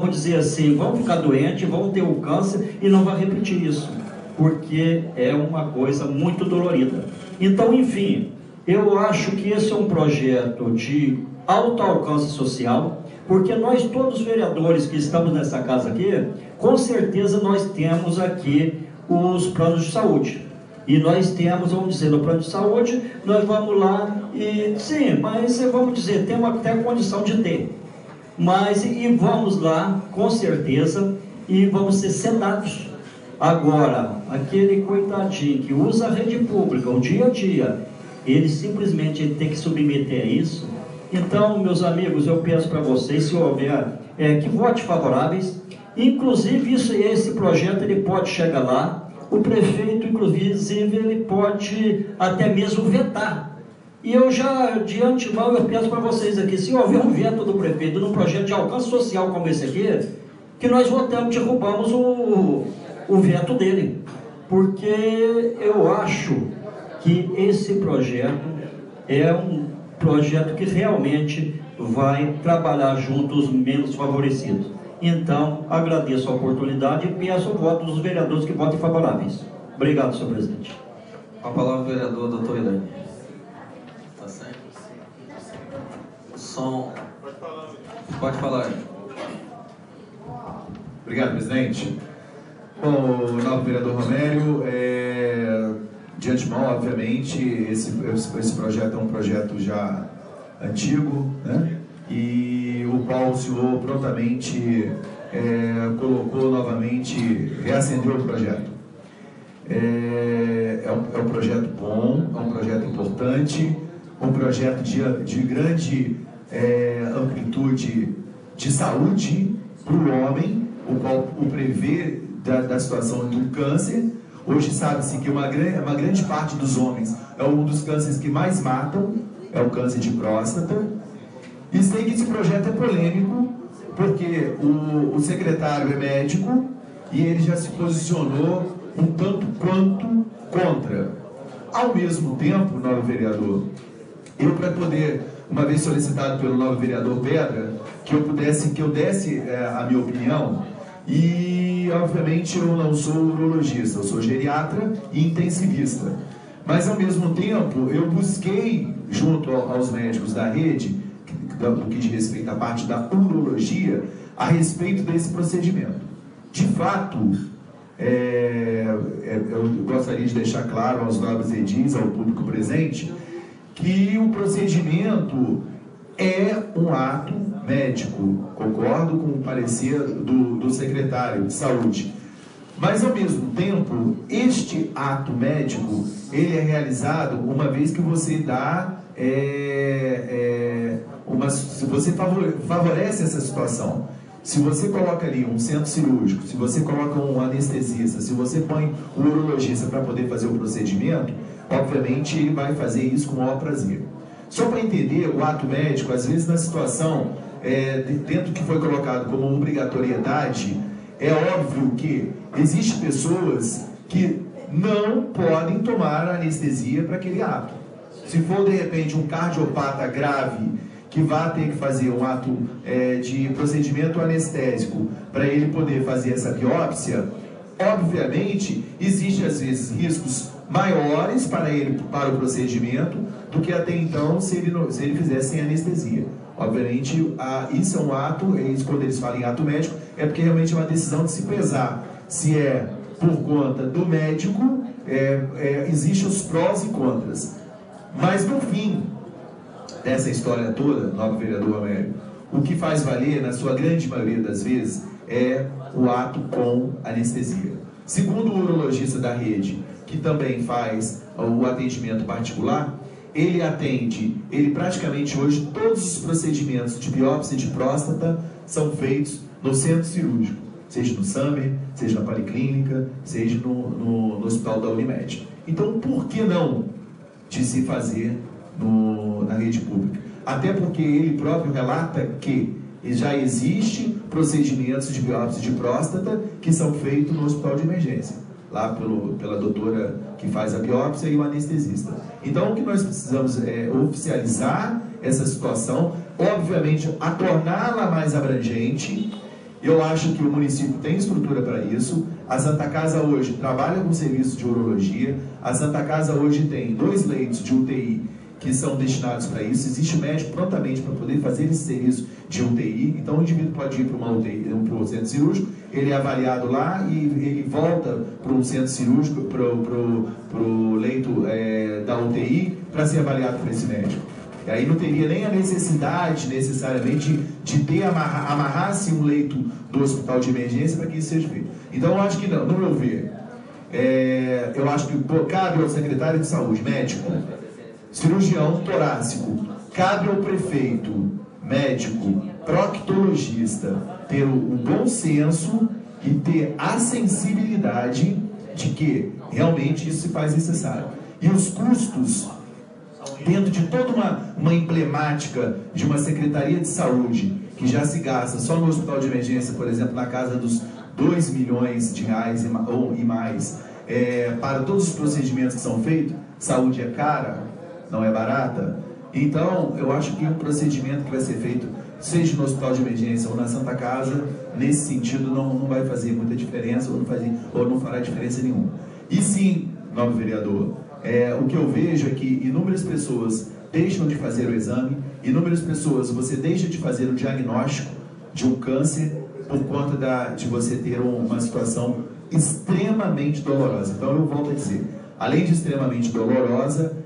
dizer assim, vão ficar doentes, vão ter o câncer e não vão repetir isso, porque é uma coisa muito dolorida. Então, enfim, eu acho que esse é um projeto de alto alcance social, porque nós todos os vereadores que estamos nessa casa aqui, com certeza nós temos aqui os planos de saúde. E nós temos, vamos dizer, no plano de saúde, nós vamos lá e, sim, mas vamos dizer, temos até a condição de ter. Mas, e vamos lá, com certeza, e vamos ser sedados. Agora, aquele coitadinho que usa a rede pública o dia a dia, ele simplesmente tem que submeter a isso. Então, meus amigos, eu peço para vocês, se houver, que vote favoráveis. Inclusive, esse projeto ele pode chegar lá. O prefeito, inclusive, ele pode até mesmo vetar. E eu já, de antemão, eu peço para vocês aqui, se houver um veto do prefeito num projeto de alcance social como esse aqui, que nós votamos, derrubamos o veto dele. Porque eu acho que esse projeto é um projeto que realmente vai trabalhar junto os menos favorecidos. Então, agradeço a oportunidade e peço o voto dos vereadores que votem favoráveis. Obrigado, senhor presidente. Com a palavra o vereador doutor Irani. Está certo? Som. Pode falar. Obrigado, presidente. Bom, o novo vereador Romério, de antemão, obviamente, esse projeto é um projeto já antigo, né? E o qual o senhor prontamente colocou novamente, reacendeu o projeto. É um projeto bom, é um projeto importante, um projeto de grande amplitude de saúde para o homem, o qual o prevê da situação do câncer. Hoje sabe-se que uma grande parte dos homens é um dos cânceres que mais matam, é o câncer de próstata. E sei que esse projeto é polêmico, porque o secretário é médico e ele já se posicionou um tanto quanto contra. Ao mesmo tempo, novo vereador, eu para poder, uma vez solicitado pelo novo vereador Pedra, que eu desse a minha opinião, e obviamente eu não sou urologista, eu sou geriatra e intensivista. Mas ao mesmo tempo, eu busquei, junto aos médicos da rede, do que diz respeito à parte da urologia, a respeito desse procedimento. De fato, eu gostaria de deixar claro aos nobres edis, ao público presente, que o procedimento é um ato médico, concordo com o parecer do secretário de saúde, mas ao mesmo tempo, este ato médico, ele é realizado uma vez que você dá, se você favorece essa situação. Se você coloca ali um centro cirúrgico, se você coloca um anestesista, se você põe um urologista para poder fazer o procedimento, obviamente ele vai fazer isso com o maior prazer. Só para entender o ato médico, às vezes na situação, dentro do que foi colocado como obrigatoriedade, é óbvio que existem pessoas que não podem tomar anestesia para aquele ato. Se for de repente um cardiopata grave, que vai ter que fazer um ato de procedimento anestésico para ele poder fazer essa biópsia, obviamente, existem às vezes riscos maiores para o procedimento do que até então se ele fizesse sem anestesia. Obviamente, isso é um ato, quando eles falam em ato médico, é porque realmente é uma decisão de se pesar. Se é por conta do médico, existem os prós e contras. Mas no fim dessa história toda, nobre vereador Amélio, o que faz valer, na sua grande maioria das vezes, é o ato com anestesia. Segundo o urologista da rede, que também faz o atendimento particular, ele praticamente hoje, todos os procedimentos de biópsia de próstata são feitos no centro cirúrgico, seja no SAMER, seja na Policlínica, seja no hospital da Unimed. Então, por que não de se fazer na rede pública? Até porque ele próprio relata que já existem procedimentos de biópsia de próstata que são feitos no hospital de emergência, lá pela doutora que faz a biópsia e o anestesista. Então, o que nós precisamos é oficializar essa situação, obviamente, a torná-la mais abrangente. Eu acho que o município tem estrutura para isso. A Santa Casa hoje trabalha com serviço de urologia. A Santa Casa hoje tem 2 leitos de UTI que são destinados para isso. Existe médico prontamente para poder fazer esse serviço de UTI. Então o indivíduo pode ir para uma UTI, para o centro cirúrgico, ele é avaliado lá e ele volta para um centro cirúrgico, para o leito da UTI, para ser avaliado por esse médico. E aí não teria nem a necessidade, necessariamente, de ter amarrar-se um leito do hospital de emergência para que isso seja feito. Então eu acho que não, no meu ver, eu acho que cabe ao secretário de saúde, médico, cirurgião torácico, cabe ao prefeito, médico, proctologista, ter o bom senso e ter a sensibilidade de que realmente isso se faz necessário. E os custos, dentro de toda uma emblemática de uma Secretaria de Saúde, que já se gasta só no hospital de emergência, por exemplo, na casa dos 2 milhões de reais e mais, para todos os procedimentos que são feitos, saúde é cara, não é barata. Então, eu acho que o procedimento que vai ser feito, seja no hospital de emergência ou na Santa Casa, nesse sentido não vai fazer muita diferença ou não fará diferença nenhuma. E sim, nobre vereador, o que eu vejo é que inúmeras pessoas deixam de fazer o exame, inúmeras pessoas você deixa de fazer o diagnóstico de um câncer por conta de você ter uma situação extremamente dolorosa. Então eu volto a dizer, além de extremamente dolorosa,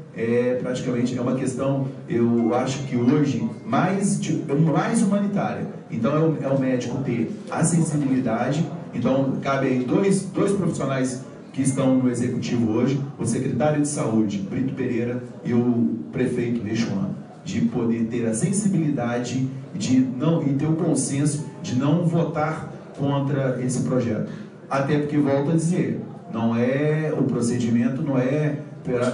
praticamente uma questão, eu acho que hoje, mais humanitária. Então é o médico ter a sensibilidade. Então cabe aí dois profissionais que estão no executivo hoje, o secretário de saúde, Brito Pereira, e o prefeito Rechuan, de poder ter a sensibilidade e ter o consenso de não votar contra esse projeto. Até porque, volto a dizer, o procedimento não é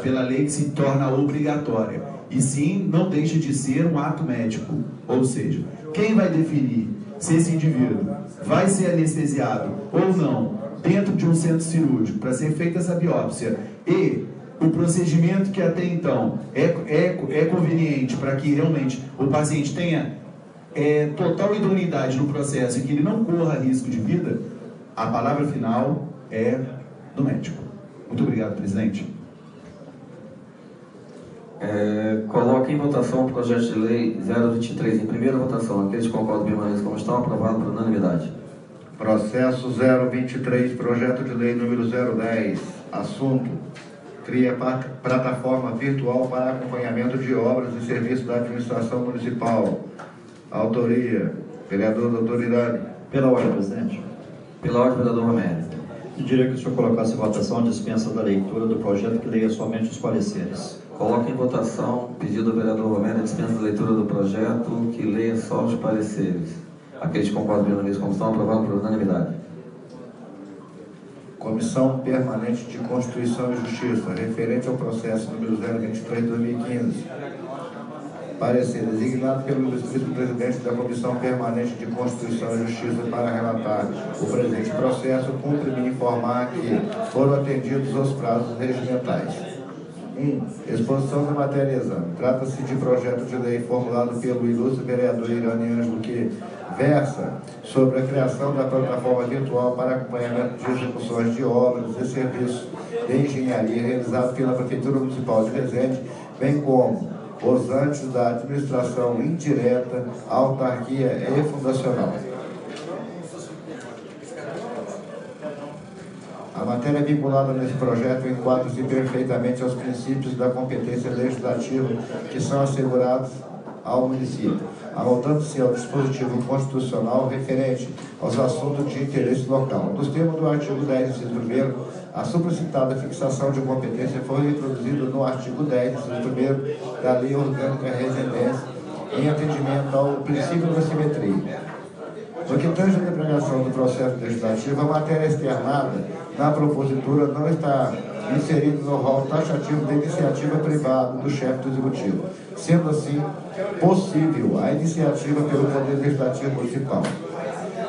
pela lei que se torna obrigatória, e sim não deixa de ser um ato médico. Ou seja, quem vai definir se esse indivíduo vai ser anestesiado ou não dentro de um centro cirúrgico para ser feita essa biópsia, e o procedimento que até então é conveniente para que realmente o paciente tenha total idoneidade no processo e que ele não corra risco de vida, a palavra final é do médico. Muito obrigado, presidente. Coloca em votação o projeto de lei 023 em primeira votação. Aqueles que concordam permaneçam como estão, aprovado por unanimidade. Processo 023, projeto de lei número 010, assunto: cria plataforma virtual para acompanhamento de obras e serviços da administração municipal. Autoria, vereador doutor Irani. Pela ordem, presidente. Pela ordem, vereador Romero. Pediria que o senhor colocasse em votação a dispensa da leitura do projeto, que leia somente os pareceres. Coloque em votação pedido do vereador Romero a dispensa da leitura do projeto, que leia só os pareceres. Aqueles que concordam com a comissão aprovaram por unanimidade. Comissão Permanente de Constituição e Justiça, referente ao processo número 023/2015. Parecer designado pelo ilustríssimo presidente da Comissão Permanente de Constituição e Justiça para relatar o presente processo, cumpre-me informar que foram atendidos os prazos regimentais. 1. Exposição da matéria e exame. Trata-se de projeto de lei formulado pelo ilustre vereador Irani Ângelo, que versa sobre a criação da plataforma virtual para acompanhamento de execuções de obras e serviços de engenharia realizado pela Prefeitura Municipal de Resende, bem como os âmbitos da administração indireta, autarquia e fundacional. A matéria vinculada nesse projeto enquadra-se perfeitamente aos princípios da competência legislativa que são assegurados ao município, anotando-se ao dispositivo constitucional referente aos assuntos de interesse local. Nos termos do artigo 10, inciso 1º, a supracitada fixação de competência foi reproduzida no artigo 10, inciso 1º da Lei Orgânica Residência, em atendimento ao princípio da simetria. No que tange a depregação do processo legislativo, a matéria externada na propositura não está inserida no rol taxativo da iniciativa privada do chefe do Executivo, sendo assim possível a iniciativa pelo Poder Legislativo Municipal.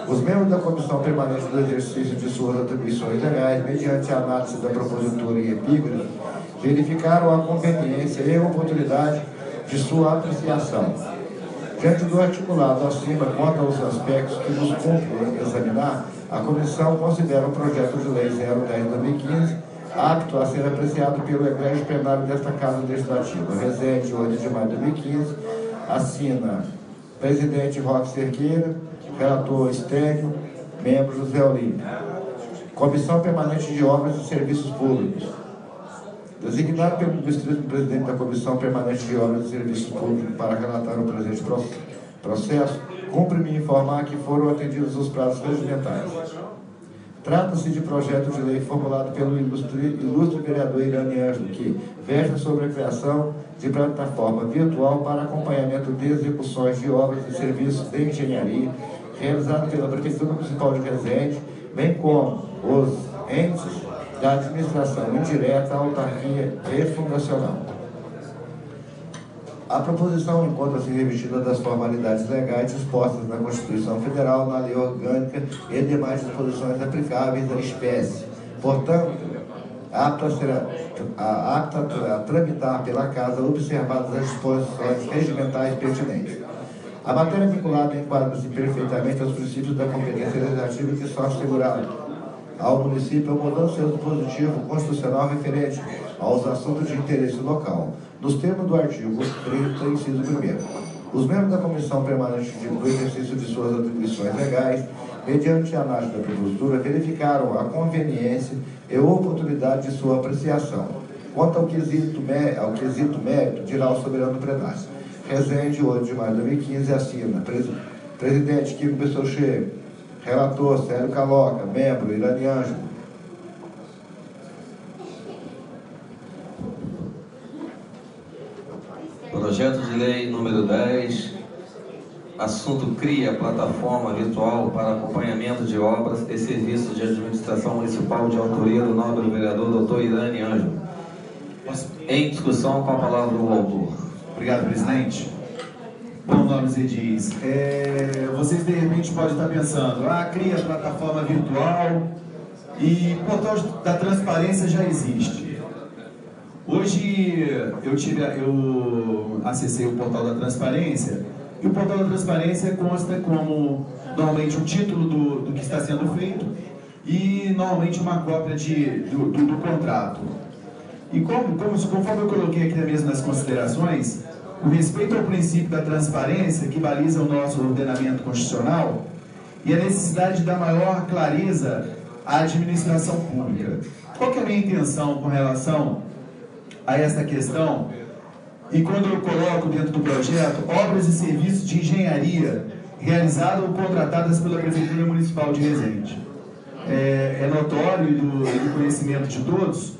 Os membros da Comissão Permanente do Exercício de suas atribuições legais, mediante a análise da propositura em epígrafe, verificaram a conveniência e a oportunidade de sua apreciação. Diante do articulado acima quanto aos aspectos que nos cumpre examinar, a Comissão considera o projeto de lei 010/2015 apto a ser apreciado pelo egrégio plenário desta Casa Legislativa. Resende, 8 de maio de 2015, assina presidente Roque Cerqueira, relator Estênio, membro José Olímpio. Comissão Permanente de Obras e Serviços Públicos. Designado pelo ilustríssimo presidente da Comissão Permanente de Obras e Serviços Públicos para relatar o presente processo, cumpre-me informar que foram atendidos os prazos regimentais. Trata-se de projeto de lei formulado pelo ilustre vereador Irani Ângelo, que versa sobre a criação de plataforma virtual para acompanhamento de execuções de obras e serviços de engenharia realizado pela Prefeitura Municipal de Resende, bem como os entes da administração indireta, autarquia e fundacional. A proposição encontra-se revestida das formalidades legais dispostas na Constituição Federal, na Lei Orgânica e demais disposições aplicáveis à espécie. Portanto, apta a tramitar pela Casa, observadas as disposições regimentais pertinentes. A matéria vinculada enquadra-se perfeitamente aos princípios da competência legislativa que são assegurados ao município, mudando seu dispositivo constitucional referente aos assuntos de interesse local, nos termos do artigo 30, inciso 1º. Os membros da Comissão Permanente do Exercício de suas atribuições legais, mediante a análise da propositura, verificaram a conveniência e oportunidade de sua apreciação. Quanto ao quesito mérito, dirá o soberano plenário. Resende, 8 de maio de 2015, assina presidente Kiko Bessocher, relator Célio Caloca, membro Irani Ângelo. Projeto de lei número 10, assunto cria plataforma virtual para acompanhamento de obras e serviços de administração municipal, de autoria do nobre vereador doutor Irani Ângelo. Em discussão, com a palavra o autor. Obrigado, presidente. Bom, nobres edis, vocês de repente podem estar pensando, cria plataforma virtual e o portal da transparência já existe. Hoje eu acessei o portal da transparência e o portal da transparência consta como normalmente o título do que está sendo feito e normalmente uma cópia do contrato. E conforme eu coloquei aqui mesmo nas considerações, o respeito ao princípio da transparência que baliza o nosso ordenamento constitucional e a necessidade de dar maior clareza à administração pública. Qual que é a minha intenção com relação a esta questão? e quando eu coloco dentro do projeto obras e serviços de engenharia realizadas ou contratadas pela Prefeitura Municipal de Resende. É notório e do conhecimento de todos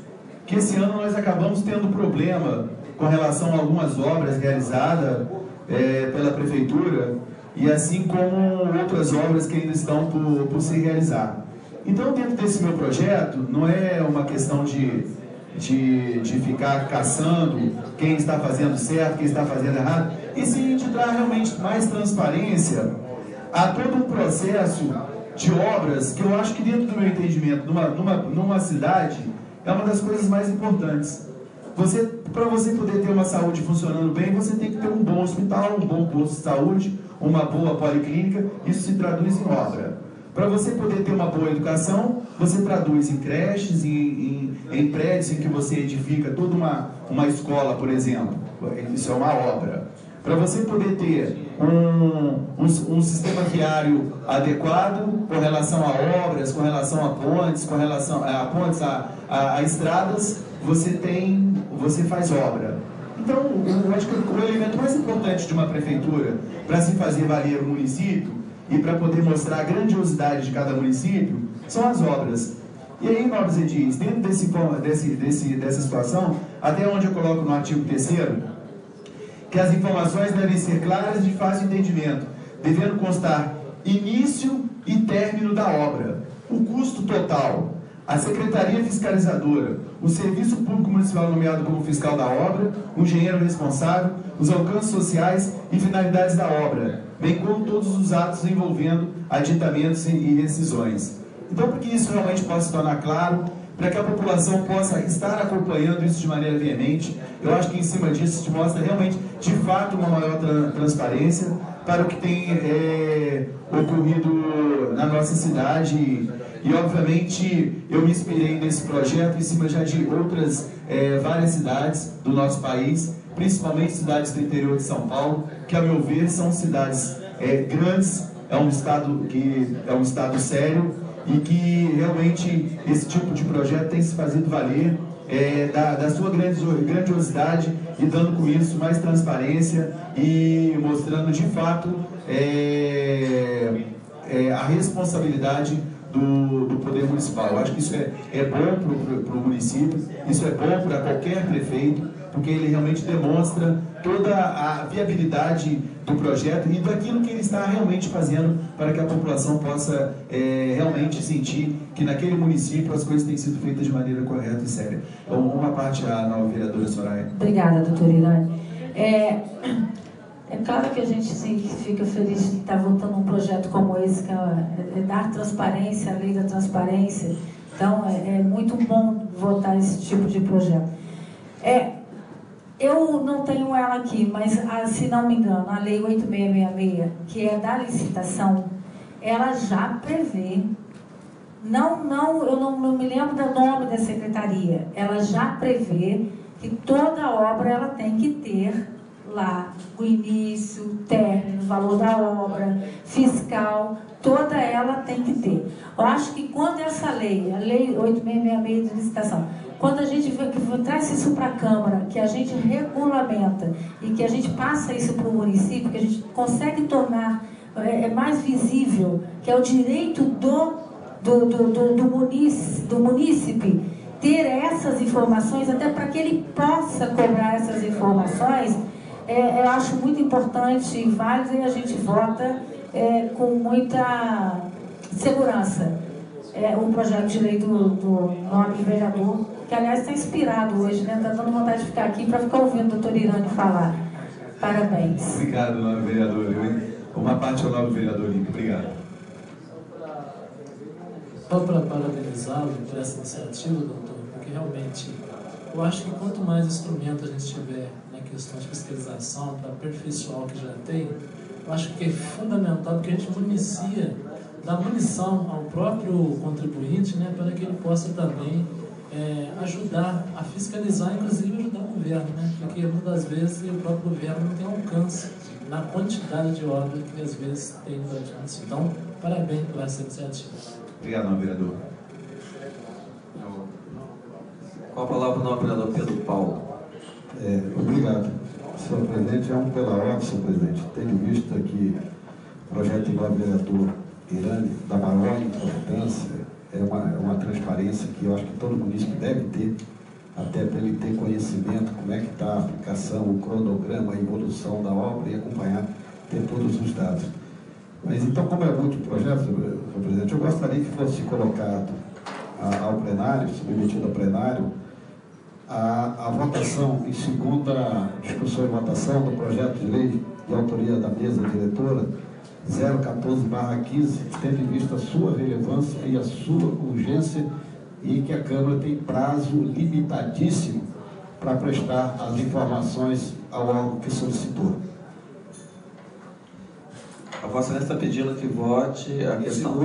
que esse ano nós acabamos tendo problema com relação a algumas obras realizadas pela Prefeitura e assim como outras obras que ainda estão por se realizar. Então, dentro desse meu projeto, não é uma questão de ficar caçando quem está fazendo certo, quem está fazendo errado, e sim de dar realmente mais transparência a todo um processo de obras que eu acho que, dentro do meu entendimento, numa cidade, é uma das coisas mais importantes. Para você poder ter uma saúde funcionando bem, você tem que ter um bom hospital, um bom posto de saúde, uma boa policlínica, isso se traduz em obra. Para você poder ter uma boa educação, você traduz em creches, em prédios em que você edifica toda uma escola, por exemplo. Isso é uma obra. Para você poder ter um sistema viário adequado com relação a obras, com relação a pontes, com relação a estradas, você faz obra. Então, eu acho que o elemento mais importante de uma prefeitura para se fazer valer o município e para poder mostrar a grandiosidade de cada município são as obras. E aí, nobres edis, dentro dessa situação, até onde eu coloco no artigo 3º, que as informações devem ser claras e de fácil entendimento, devendo constar início e término da obra, o custo total, a Secretaria Fiscalizadora, o Serviço Público Municipal nomeado como fiscal da obra, o engenheiro responsável, os alcances sociais e finalidades da obra, bem como todos os atos envolvendo aditamentos e rescisões. Então, para que isso realmente possa se tornar claro, para que a população possa estar acompanhando isso de maneira veemente, eu acho que em cima disso se mostra realmente, de fato, uma maior transparência para o que tem ocorrido na nossa cidade. E, obviamente, eu me inspirei nesse projeto em cima já de outras várias cidades do nosso país, principalmente cidades do interior de São Paulo, que, a meu ver, são cidades grandes, é um estado sério, e que realmente esse tipo de projeto tem se fazido valer da sua grandiosidade e dando com isso mais transparência e mostrando de fato a responsabilidade do poder municipal. Eu acho que isso é bom para o município, isso é bom para qualquer prefeito, porque ele realmente demonstra toda a viabilidade do projeto e daquilo que ele está realmente fazendo para que a população possa realmente sentir que naquele município as coisas têm sido feitas de maneira correta e séria. Então, uma parte à nova vereadora Soraya. Obrigada, doutora Irane. É claro que a gente fica feliz de estar votando um projeto como esse, que é dar transparência, a lei da transparência. Então, é muito bom votar esse tipo de projeto. Eu não tenho ela aqui, mas, se não me engano, a Lei 8666, que é da licitação, ela já prevê, eu não me lembro do nome da secretaria, ela já prevê que toda obra ela tem que ter lá o início, o término, o valor da obra, fiscal, toda ela tem que ter. Eu acho que quando essa lei, a Lei 8666 de licitação, quando a gente traz isso para a Câmara, que a gente regulamenta e que a gente passa isso para o município, que a gente consegue tornar mais visível, que é o direito do munícipe ter essas informações, até para que ele possa cobrar essas informações, eu acho muito importante e válido, e a gente vota com muita segurança. Um projeto de lei do nobre vereador, que aliás está inspirado hoje, né? Está dando vontade de ficar aqui para ficar ouvindo a doutora Irane falar. Parabéns. Obrigado, nobre vereador. Uma parte ao nobre vereador Link. Obrigado. Só para parabenizá-lo por essa iniciativa, doutor, porque realmente eu acho que quanto mais instrumento a gente tiver na questão de fiscalização, para aperfeiçoar o que já tem, eu acho que é fundamental, porque a gente dá munição ao próprio contribuinte, né, para que ele possa também ajudar a fiscalizar, inclusive ajudar o governo, né, porque muitas vezes o próprio governo não tem alcance na quantidade de obras que às vezes tem durante o município. Então, parabéns por essa iniciativa. Obrigado, nobre vereador. Com a palavra o nobre vereador Pedro Paulo. Obrigado. Senhor presidente, é um pela ordem, senhor presidente, tendo em vista que o projeto igual vereador Irani, da maior importância, é uma transparência que eu acho que todo município deve ter, até para ele ter conhecimento como é que está a aplicação, o cronograma, a evolução da obra e acompanhar, ter todos os dados. Mas então, como é muito projeto, senhor presidente, eu gostaria que fosse colocado ao plenário, submetido ao plenário, a votação em segunda discussão e votação do projeto de lei de autoria da mesa diretora 014/15, tendo em vista a sua relevância e a sua urgência, e que a Câmara tem prazo limitadíssimo para prestar as informações ao órgão que solicitou. A Vossa Excelência está pedindo que vote a questão que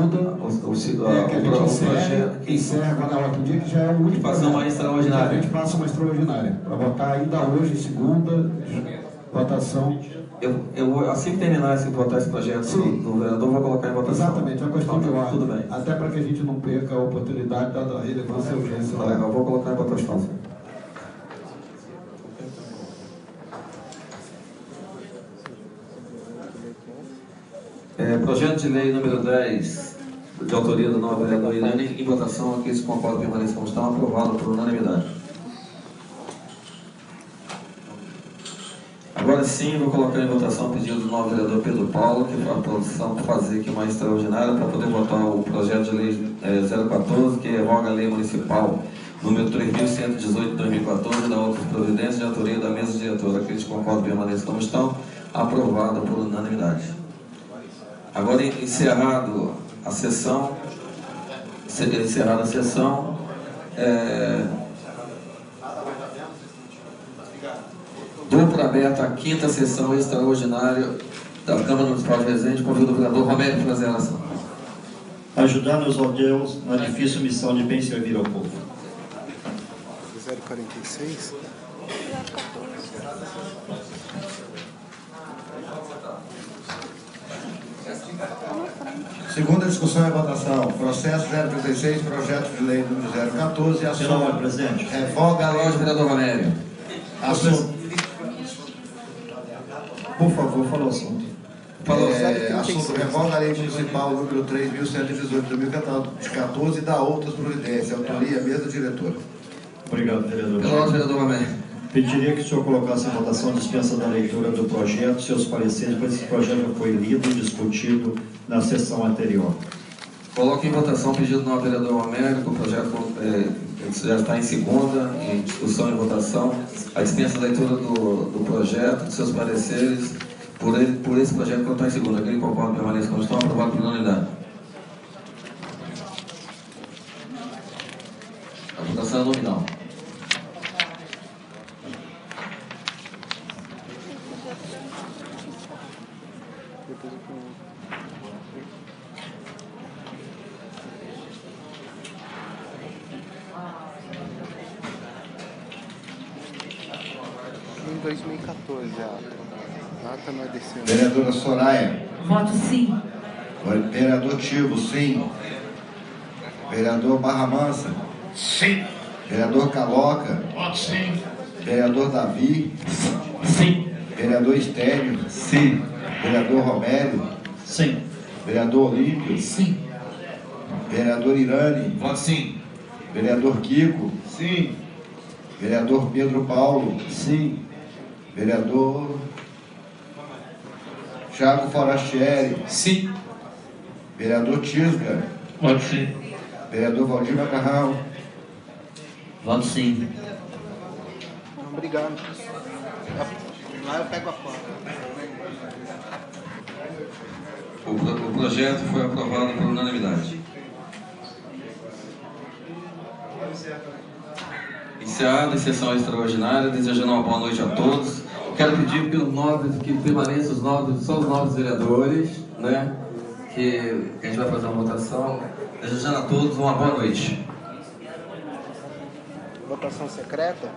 a gente encerra na outro dia, que já é o último. Passar uma extraordinária. A gente passa uma extraordinária, para votar ainda hoje, segunda, votação. Assim que terminar de votar esse projeto do vereador, vou colocar em votação. Exatamente, é uma questão de ordem. Tudo bem. Até para que a gente não perca a oportunidade da relevância e urgência. Tá legal, vou colocar em votação. Projeto de lei número 10, de autoria do novo vereador Irani, em votação, aqueles que concordam permaneçam como estão, aprovado por unanimidade. Agora sim, vou colocar em votação o pedido do novo vereador Pedro Paulo, que foi a produção para fazer aqui uma extraordinária para poder votar o projeto de lei 014, que revoga a lei municipal número 3.118 de 2014, da outras providências, de autoria da mesa diretora. Aqueles que concordam permaneçam como estão, aprovado por unanimidade. Agora, encerrada a sessão, dou por aberta a 5ª sessão extraordinária da Câmara Municipal de Resende. Convido o vereador Romero para fazer a relação. Ajudar-nos, ó Deus, na difícil missão de bem servir ao povo. 046. Segunda discussão e votação. Processo 036, projeto de lei número 014. Senhor presidente. Revoga a lei. Vereador Valério. Por favor, fala o assunto. Assunto: revoga a lei municipal número 3.118 de 2014 e dá outras providências. Autoria, mesa diretora. Obrigado, vereador. Pela ordem, vereador Valério. Pediria que o senhor colocasse em votação a dispensa da leitura do projeto, seus pareceres, pois esse projeto já foi lido e discutido na sessão anterior. Coloque em votação o pedido do novo vereador Américo. O projeto já está em segunda, em discussão e votação. A dispensa da leitura do projeto, de seus pareceres, por esse projeto que está em segunda. Aquele que concorda permaneça como estão, aprovado por unanimidade. A votação é nominal. Em 2014, a data não é desse ano. Vereadora Soraya. Voto sim. Vereador Tivo, sim. Vereador Barra Mansa. Sim. Vereador Caloca. Voto sim. Vereador Davi. Sim. Vereador Estélio. Sim. Vereador Romério. Sim. Vereador Olímpio. Sim. Vereador Irani. Voto sim. Vereador Kiko. Sim. Vereador Pedro Paulo. Sim. Vereador Thiago Forastieri. Sim. Vereador Tisga. Voto sim. Vereador Valdir Macarrão. Voto sim. Obrigado. Lá eu pego a foto. O projeto foi aprovado por unanimidade. Encerrada a sessão extraordinária, desejando uma boa noite a todos. Quero pedir pelos novos, que permaneçam só os novos vereadores, né? Que a gente vai fazer uma votação. Desejando a todos uma boa noite. Votação secreta?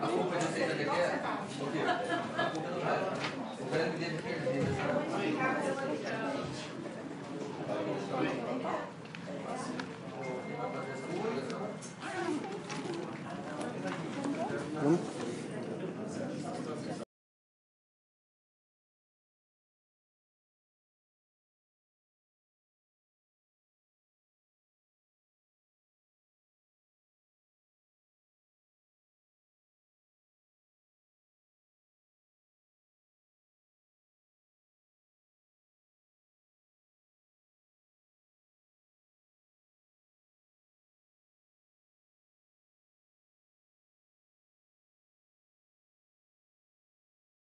A culpa de vocês é